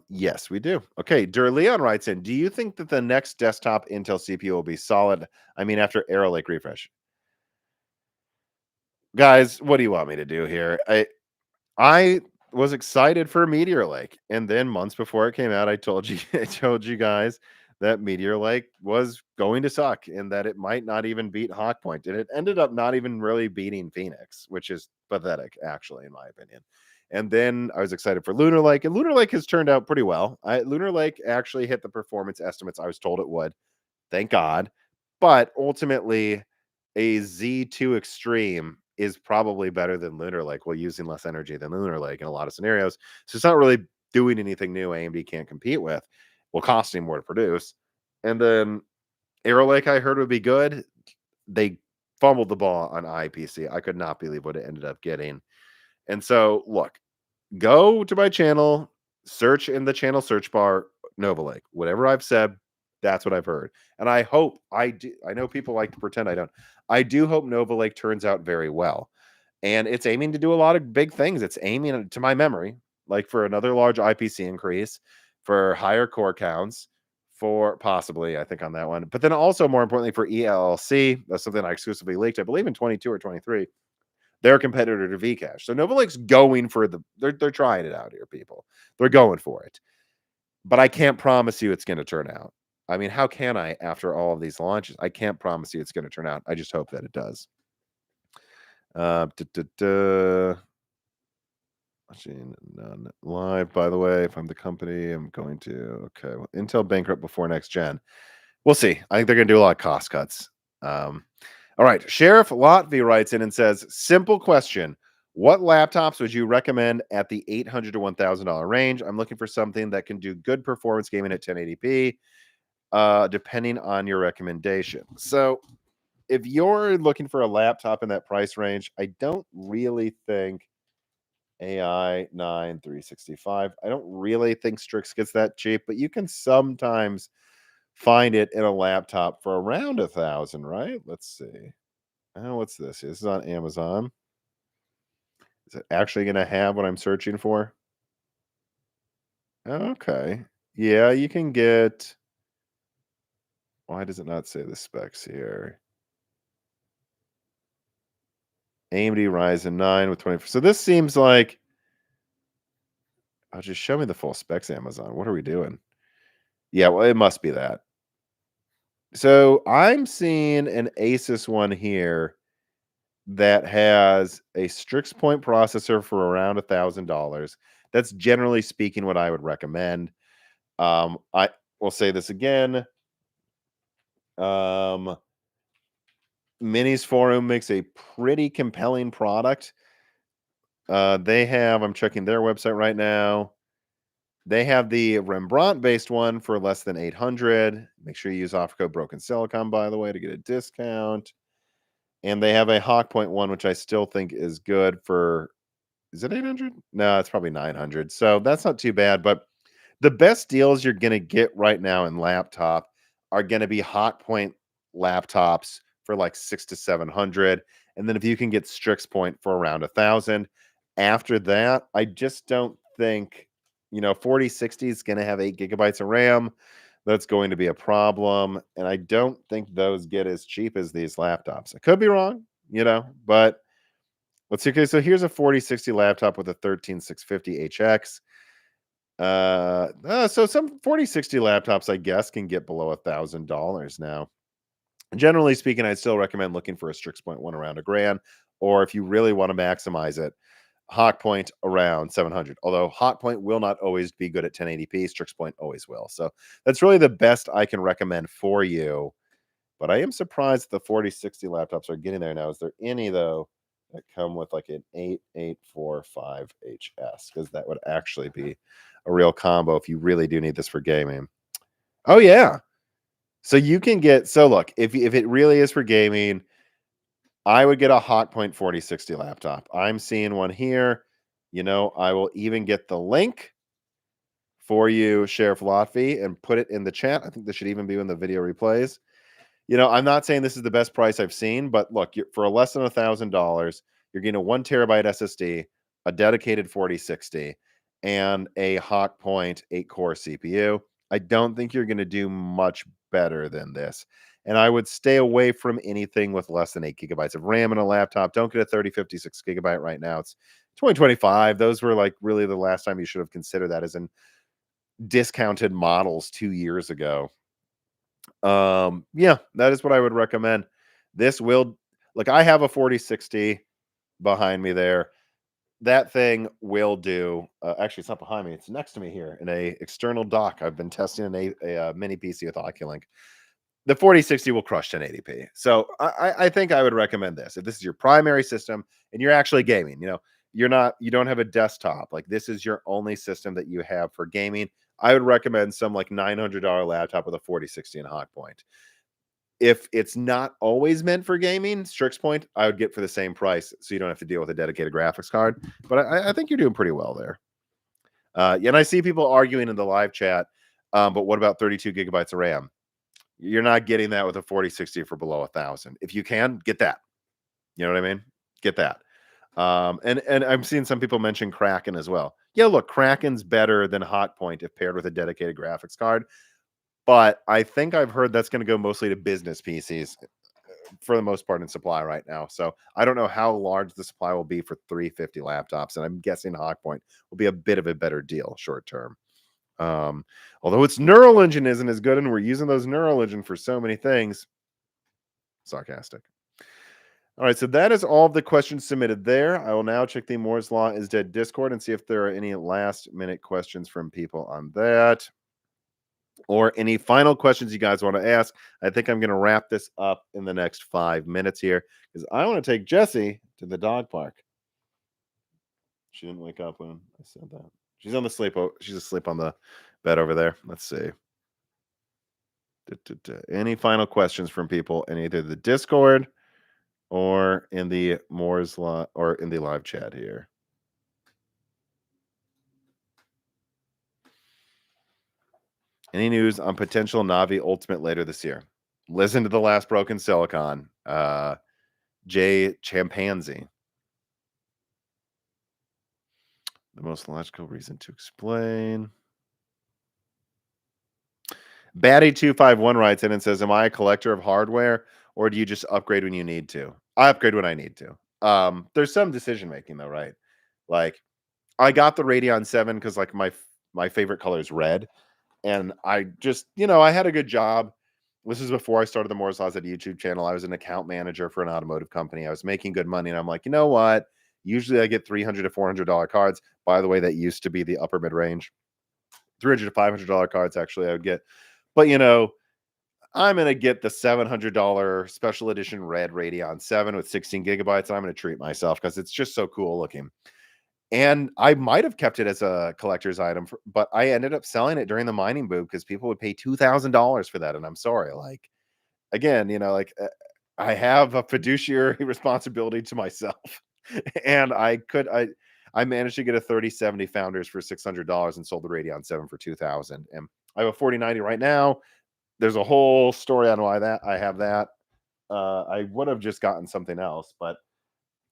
Yes, we do. Okay, Leon writes in, do you think that the next desktop Intel CPU will be solid? I mean, after Arrow Lake refresh. Guys, what do you want me to do here? I was excited for Meteor Lake, and then months before it came out, I told you I told you guys that Meteor Lake was going to suck and that it might not even beat Hawkpoint, and it ended up not even really beating Phoenix, which is pathetic, actually, in my opinion. And then I was excited for Lunar Lake, and Lunar Lake has turned out pretty well. Lunar Lake actually hit the performance estimates I was told it would. Thank God. But ultimately, a Z2 Extreme is probably better than Lunar Lake, while using less energy than Lunar Lake in a lot of scenarios. So it's not really doing anything new AMD can't compete with, will costing more to produce. And then Arrow Lake, I heard would be good. They fumbled the ball on IPC. I could not believe what it ended up getting. And so, look, go to my channel, search in the channel search bar, Nova Lake. Whatever I've said, that's what I've heard. And I hope I do. I know people like to pretend I don't. I do hope Nova Lake turns out very well. And it's aiming to do a lot of big things. It's aiming, to my memory, like for another large IPC increase, for higher core counts, for possibly, I think, on that one. But then also, more importantly, for ELLC, that's something I exclusively leaked, I believe in 22 or 23. Their competitor to Vcache. So Nova Lake's going for they're trying it out here, people. They're going for it. But I can't promise you it's going to turn out. I mean, how can I after all of these launches? I can't promise you it's going to turn out. I just hope that it does. Watching none live, by the way. If I'm the company, I'm going to. Okay. Well, Intel bankrupt before next gen. We'll see. I think they're going to do a lot of cost cuts. All right. Sheriff Lotvi writes in and says, simple question. What laptops would you recommend at the $800 to $1,000 range? I'm looking for something that can do good performance gaming at 1080p, depending on your recommendation. So if you're looking for a laptop in that price range, I don't really think AI9 365. I don't really think Strix gets that cheap, but you can sometimes find it in a laptop for around 1,000, right? Let's see. Oh, what's this? This is on Amazon. Is it actually going to have what I'm searching for? Okay. Yeah, you can get. Why does it not say the specs here? AMD Ryzen 9 with 20. So this seems like. Oh, just show me the full specs, Amazon. What are we doing? Yeah, well, it must be that. So I'm seeing an Asus one here that has a Strix Point processor for around $1,000. That's generally speaking what I would recommend. I will say this again. Minis Forum makes a pretty compelling product. They have, I'm checking their website right now. They have the Rembrandt based one for less than 800. Make sure you use offer code Broken Silicon, by the way, to get a discount. And they have a Hawk Point one, which I still think is good for, is it 800? No, it's probably 900. So that's not too bad. But the best deals you're going to get right now in laptop are going to be Hawk Point laptops for like 600 to 700. And then if you can get Strix Point for around 1,000. After that, I just don't think, 4060 is going to have 8 GB of RAM. That's going to be a problem. And I don't think those get as cheap as these laptops. I could be wrong, but let's see. Okay, so here's a 4060 laptop with a 13650HX. So some 4060 laptops, I guess, can get below $1,000 now. Generally speaking, I'd still recommend looking for a Strix Point one around $1,000, or if you really want to maximize it, Hawk Point around 700. Although Hawk Point will not always be good at 1080p, Strix Point always will. So that's really the best I can recommend for you. But I am surprised the 4060 laptops are getting there now. Is there any though that come with like an 8845HS? Because that would actually be a real combo if you really do need this for gaming. Oh yeah. So you can get, so look, if it really is for gaming, I would get a Hawk Point 4060 laptop. I'm seeing one here. I will even get the link for you, Sheriff Lotfi, and put it in the chat. I think this should even be when the video replays. I'm not saying this is the best price I've seen, but look, for less than $1,000, you're getting a 1 terabyte SSD, a dedicated 4060, and a Hawk Point 8-core CPU. I don't think you're going to do much better than this. And I would stay away from anything with less than 8 GB of RAM in a laptop. Don't get a 3056 gigabyte right now. It's 2025. Those were like really the last time you should have considered that, as in discounted models 2 years ago. Yeah, that is what I would recommend. This will, look, I have a 4060 behind me there. That thing will do. Actually, it's not behind me. It's next to me here in a external dock. I've been testing a mini PC with Oculink. the 4060 will crush 1080p. So I think I would recommend this. If this is your primary system and you're actually gaming, you don't have a desktop. Like this is your only system that you have for gaming. I would recommend some like $900 laptop with a 4060 and hot point. If it's not always meant for gaming, Strix Point, I would get for the same price, so you don't have to deal with a dedicated graphics card. But I think you're doing pretty well there. Yeah, and I see people arguing in the live chat. But what about 32 gigabytes of RAM? You're not getting that with a 4060 for below 1,000. If you can, get that. You know what I mean? Get that. And I'm seeing some people mention Kraken as well. Yeah, look, Kraken's better than Hotpoint if paired with a dedicated graphics card. But I think I've heard that's going to go mostly to business PCs for the most part in supply right now. So I don't know how large the supply will be for 350 laptops, and I'm guessing Hotpoint will be a bit of a better deal short term. Although its neural engine isn't as good, and we're using those neural engine for so many things. Sarcastic. All right, so that is all of the questions submitted there. I will now check the Moore's Law is Dead Discord and see if there are any last minute questions from people on that or any final questions you guys want to ask. I think I'm going to wrap this up in the next 5 minutes here because I want to take Jessie to the dog park. She didn't wake up when I said that. She's on the sleep. She's asleep on the bed over there. Let's see. Any final questions from people in either the Discord or in the Moore's Law or in the live chat here? Any news on potential Navi Ultimate later this year? Listen to the last Broken Silicon. Jay Chimpanzee. The most logical reason to explain. Batty251 writes in and says, am I a collector of hardware or do you just upgrade when you need to? I upgrade when I need to. There's some decision making though, right? Like I got the Radeon 7 because like my favorite color is red. And I just, I had a good job. This is before I started the Moore's Laws at YouTube channel. I was an account manager for an automotive company. I was making good money. And I'm like, you know what? Usually I get $300 to $400 cards. By the way, that used to be the upper mid range. $300 to $500 cards, actually, I would get. But, I'm going to get the $700 special edition red Radeon 7 with 16 gigabytes. And I'm going to treat myself because it's just so cool looking. And I might have kept it as a collector's item, but I ended up selling it during the mining boom because people would pay $2,000 for that. And I'm sorry, like, again, I have a fiduciary responsibility to myself. And I managed to get a 3070 Founders for $600 and sold the Radeon 7 for $2,000. And I have a 4090 right now. There's a whole story on why I have that. I would have just gotten something else, but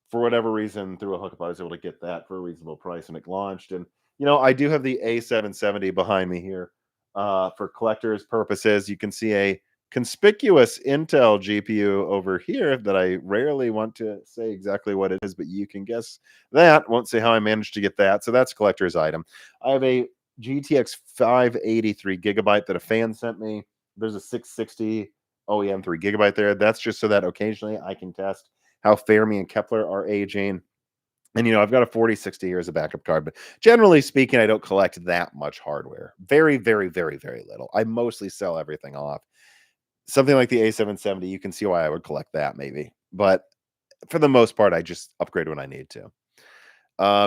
for whatever reason, through a hookup, I was able to get that for a reasonable price and it launched. And, I do have the A770 behind me here for collectors purposes. You can see a conspicuous Intel GPU over here that I rarely want to say exactly what it is, but you can guess that. Won't say how I managed to get that. So that's a collector's item. I have a GTX 583 gigabyte that a fan sent me. There's a 660 OEM 3 gigabyte there. That's just so that occasionally I can test how Fermi and Kepler are aging. And, I've got a 4060 here as a backup card, but generally speaking, I don't collect that much hardware. Very, very, very, very little. I mostly sell everything off. Something like the A770, you can see why I would collect that maybe. But for the most part, I just upgrade when I need to.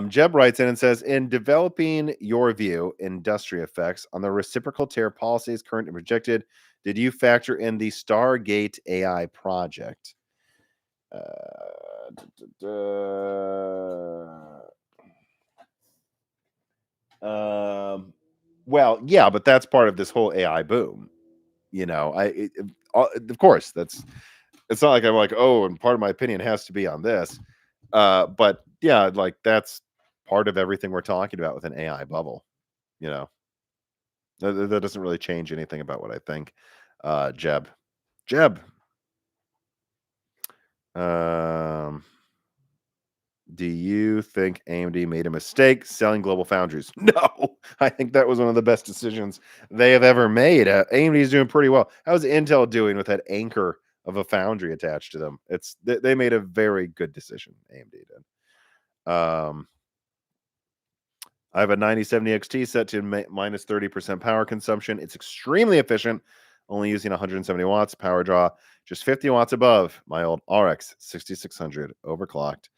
Jeb writes in and says, in developing your view, industry effects on the reciprocal tariff policies current and projected, did you factor in the Stargate AI project? Well, yeah, but that's part of this whole AI boom. Of course, it's not like I'm like, oh, and part of my opinion has to be on this. But yeah, like that's part of everything we're talking about with an AI bubble. That doesn't really change anything about what I think. Jeb. Do you think AMD made a mistake selling Global Foundries? No, I think that was one of the best decisions they have ever made. AMD is doing pretty well. How's Intel doing with that anchor of a foundry attached to them? They made a very good decision. AMD did. I have a 9070 XT set to minus 30% power consumption. It's extremely efficient. only using 170 watts, power draw just 50 watts above my old RX 6600 overclocked.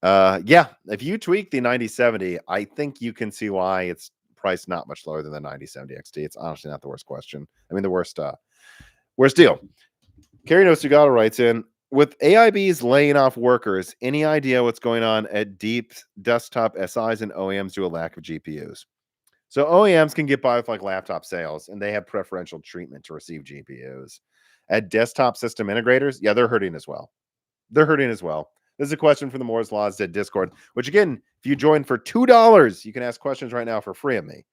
Yeah, if you tweak the 9070, I think you can see why it's priced not much lower than the 9070 XT. It's honestly not the worst question. I mean, the worst deal. Carrie Nosugata writes in, with AIBs laying off workers, any idea what's going on at deep desktop SIs and OEMs due to a lack of GPUs? So OEMs can get by with like laptop sales, and they have preferential treatment to receive GPUs. At desktop system integrators, yeah, they're hurting as well. They're hurting as well. This is a question from the Moore's Laws at Discord, which again, if you join for $2, you can ask questions right now for free of me.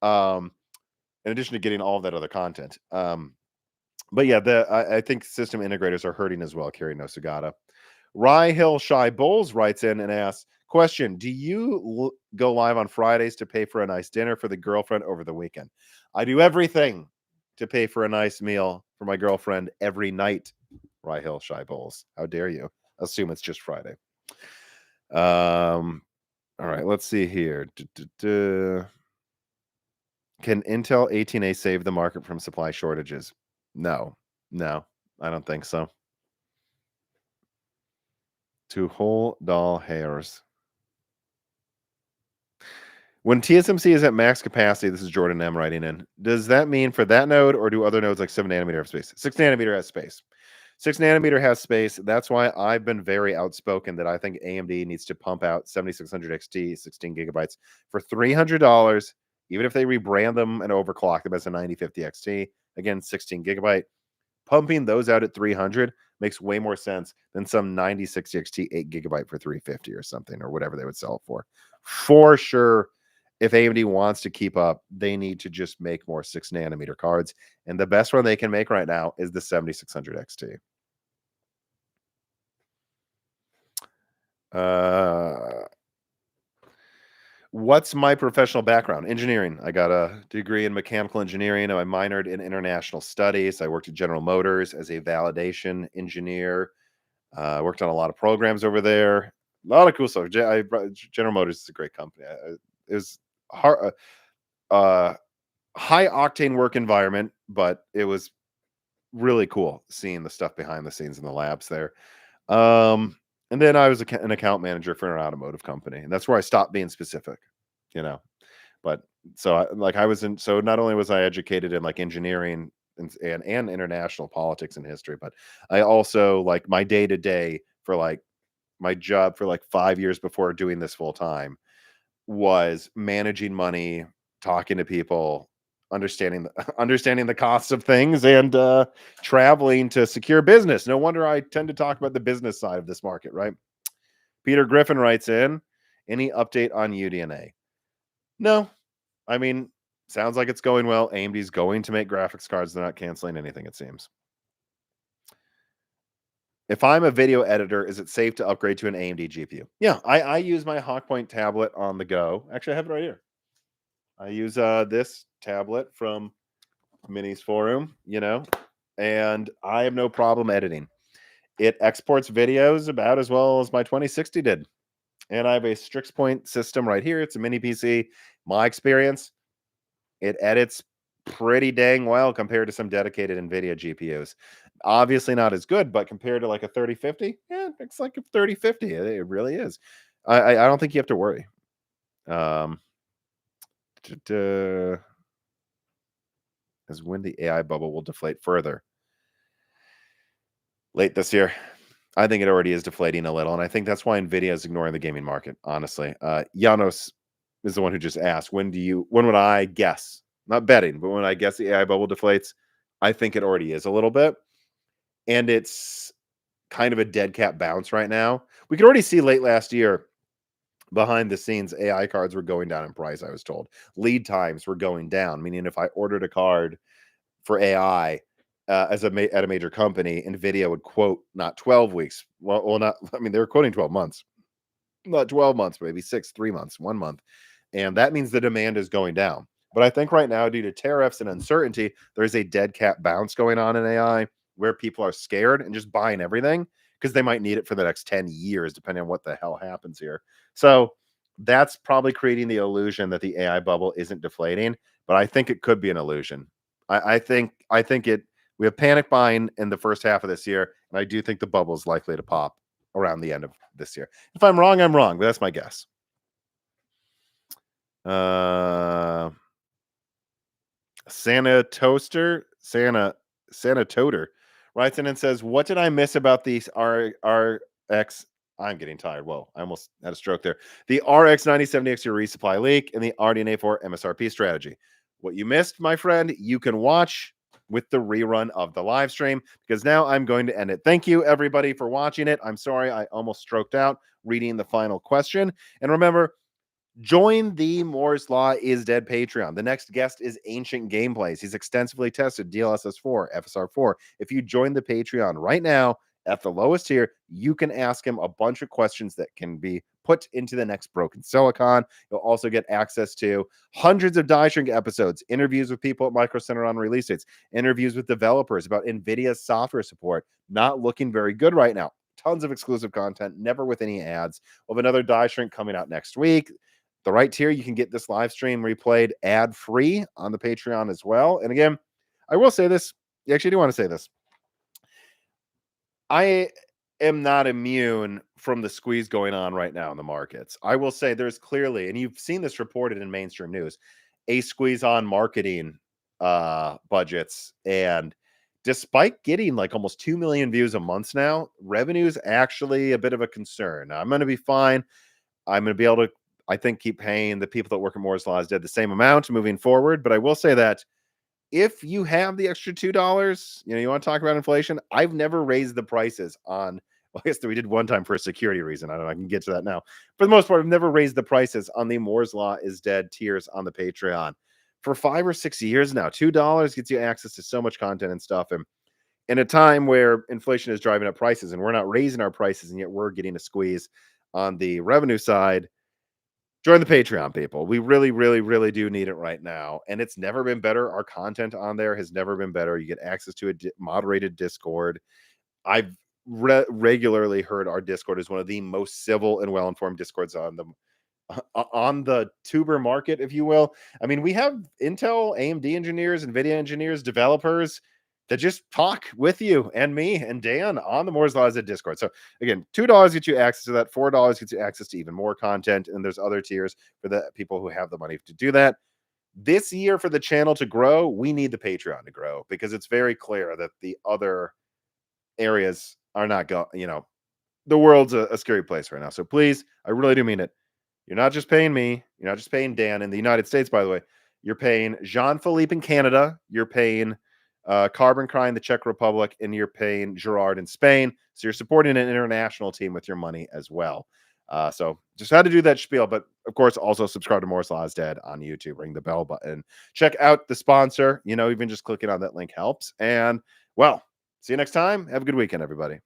In addition to getting all of that other content. But yeah, I think system integrators are hurting as well. Carrie Nosugata. Rye Hill Shy Bowles writes in and asks, question, do you go live on Fridays to pay for a nice dinner for the girlfriend over the weekend? I do everything to pay for a nice meal for my girlfriend every night. Rye Hill Shy Bowles. How dare you assume it's just Friday? All right, let's see here. Can Intel 18A save the market from supply shortages? No, I don't think so. To whole doll hairs. When TSMC is at max capacity, this is Jordan M writing in, does that mean for that node, or do other nodes like 7 nanometer have space? 6 nanometer has space. 6 nanometer has space. That's why I've been very outspoken that I think AMD needs to pump out 7600 XT, 16 gigabytes for $300, even if they rebrand them and overclock them as a 9050 XT. Again, 16 gigabyte. Pumping those out at 300 makes way more sense than some 9060 XT 8 gigabyte for 350 or something, or whatever they would sell it for. For sure, if AMD wants to keep up, they need to just make more 6 nanometer cards. And the best one they can make right now is the 7600 XT. What's my professional background? Engineering. I got a degree in mechanical engineering. I minored in international studies. I worked at General Motors as a validation engineer. I worked on a lot of programs over there. A lot of cool stuff. General Motors is a great company. It was hard, high octane work environment, but it was really cool seeing the stuff behind the scenes in the labs there. And then I was an account manager for an automotive company, and that's where I stopped being specific, you know. But so I was in. So not only was I educated in like engineering and international politics and history, but I also like my day to day for like my job for like 5 years before doing this full time was managing money, talking to people, understanding the costs of things, and traveling to secure business. No wonder I tend to talk about the business side of this market, right? Peter Griffin writes in, any update on UDNA? No. I mean, sounds like it's going well. AMD's going to make graphics cards. They're not canceling anything, it seems. If I'm a video editor, is it safe to upgrade to an AMD GPU? Yeah, I use my Hawkpoint tablet on the go. Actually, I have it right here. I use this tablet from Minis Forum, and I have no problem editing. It exports videos about as well as my 2060 did. And I have a Strix Point system right here. It's a mini PC. My experience, it edits pretty dang well compared to some dedicated Nvidia GPUs. Obviously not as good, but compared to like a 3050, yeah, it's like a 3050. It really is. I don't think you have to worry. As when the AI bubble will deflate further. Late this year. I think it already is deflating a little, and I think that's why Nvidia is ignoring the gaming market, honestly. Janos is the one who just asked, when would I guess? Not betting, but when I guess the AI bubble deflates, I think it already is a little bit. And it's kind of a dead cat bounce right now. We could already see late last year behind the scenes, AI cards were going down in price, I was told. Lead times were going down, meaning if I ordered a card for AI at a major company, Nvidia would quote not 12 weeks. Well, not. I mean, they were quoting 12 months, not 12 months, maybe 3 months, 1 month, and that means the demand is going down. But I think right now, due to tariffs and uncertainty, there's a dead cat bounce going on in AI where people are scared and just buying everything because they might need it for the next 10 years, depending on what the hell happens here. So that's probably creating the illusion that the AI bubble isn't deflating, but I think it could be an illusion. I think we have panic buying in the first half of this year, and I do think the bubble is likely to pop around the end of this year. If I'm wrong, I'm wrong, but that's my guess. Santa Toter writes in and says, "What did I miss about these RX?" I'm getting tired. Whoa, I almost had a stroke there. The RX 9070 XT resupply leak and the RDNA 4 MSRP strategy. What you missed, my friend, you can watch with the rerun of the live stream, because now I'm going to end it. Thank you, everybody, for watching it. I'm sorry I almost stroked out reading the final question. And remember, join the Moore's Law is Dead Patreon. The next guest is Ancient Gameplays. He's extensively tested DLSS4, FSR4. If you join the Patreon right now at the lowest tier, you can ask him a bunch of questions that can be put into the next Broken Silicon. You'll also get access to hundreds of Die Shrink episodes, interviews with people at Micro Center on release dates, interviews with developers about Nvidia's software support, not looking very good right now. Tons of exclusive content, never with any ads. We'll have another Die Shrink coming out next week. The right tier, you can get this live stream replayed ad-free on the Patreon as well. And again, I will say this. You actually do want to say this. I am not immune from the squeeze going on right now in the markets. I will say there's clearly, and you've seen this reported in mainstream news, a squeeze on marketing budgets. And despite getting like almost 2 million views a month now, revenue is actually a bit of a concern. Now, I'm going to be fine. I'm going to be able to, I think, keep paying the people that work at Moore's Law is Dead the same amount moving forward. But I will say that if you have the extra $2, you want to talk about inflation. I've never raised the prices on, well, I guess that we did one time for a security reason. I don't know. I can get to that now. For the most part, I've never raised the prices on the Moore's Law is Dead tiers on the Patreon for 5 or 6 years now. $2 gets you access to so much content and stuff. And in a time where inflation is driving up prices and we're not raising our prices, and yet we're getting a squeeze on the revenue side, join the Patreon, people. We really, really, really do need it right now. And it's never been better. Our content on there has never been better. You get access to a moderated Discord. I've regularly heard our Discord is one of the most civil and well-informed Discords on the tuber market, if you will. I mean, we have Intel, AMD engineers, Nvidia engineers, developers that just talk with you and me and Dan on the Moore's Law is Dead Discord. So again, $2 gets you access to that. $4 gets you access to even more content. And there's other tiers for the people who have the money to do that. This year, for the channel to grow, we need the Patreon to grow, because it's very clear that the other areas are not going, the world's a scary place right now. So please, I really do mean it. You're not just paying me. You're not just paying Dan in the United States, by the way. You're paying Jean-Philippe in Canada. You're paying Carbon Cry in the Czech Republic, and you're paying Gerard in Spain. So you're supporting an international team with your money as well. So just had to do that spiel. But of course, also subscribe to Moore's Law is Dead on YouTube. Ring the bell button. Check out the sponsor. Even just clicking on that link helps. And well, see you next time. Have a good weekend, everybody.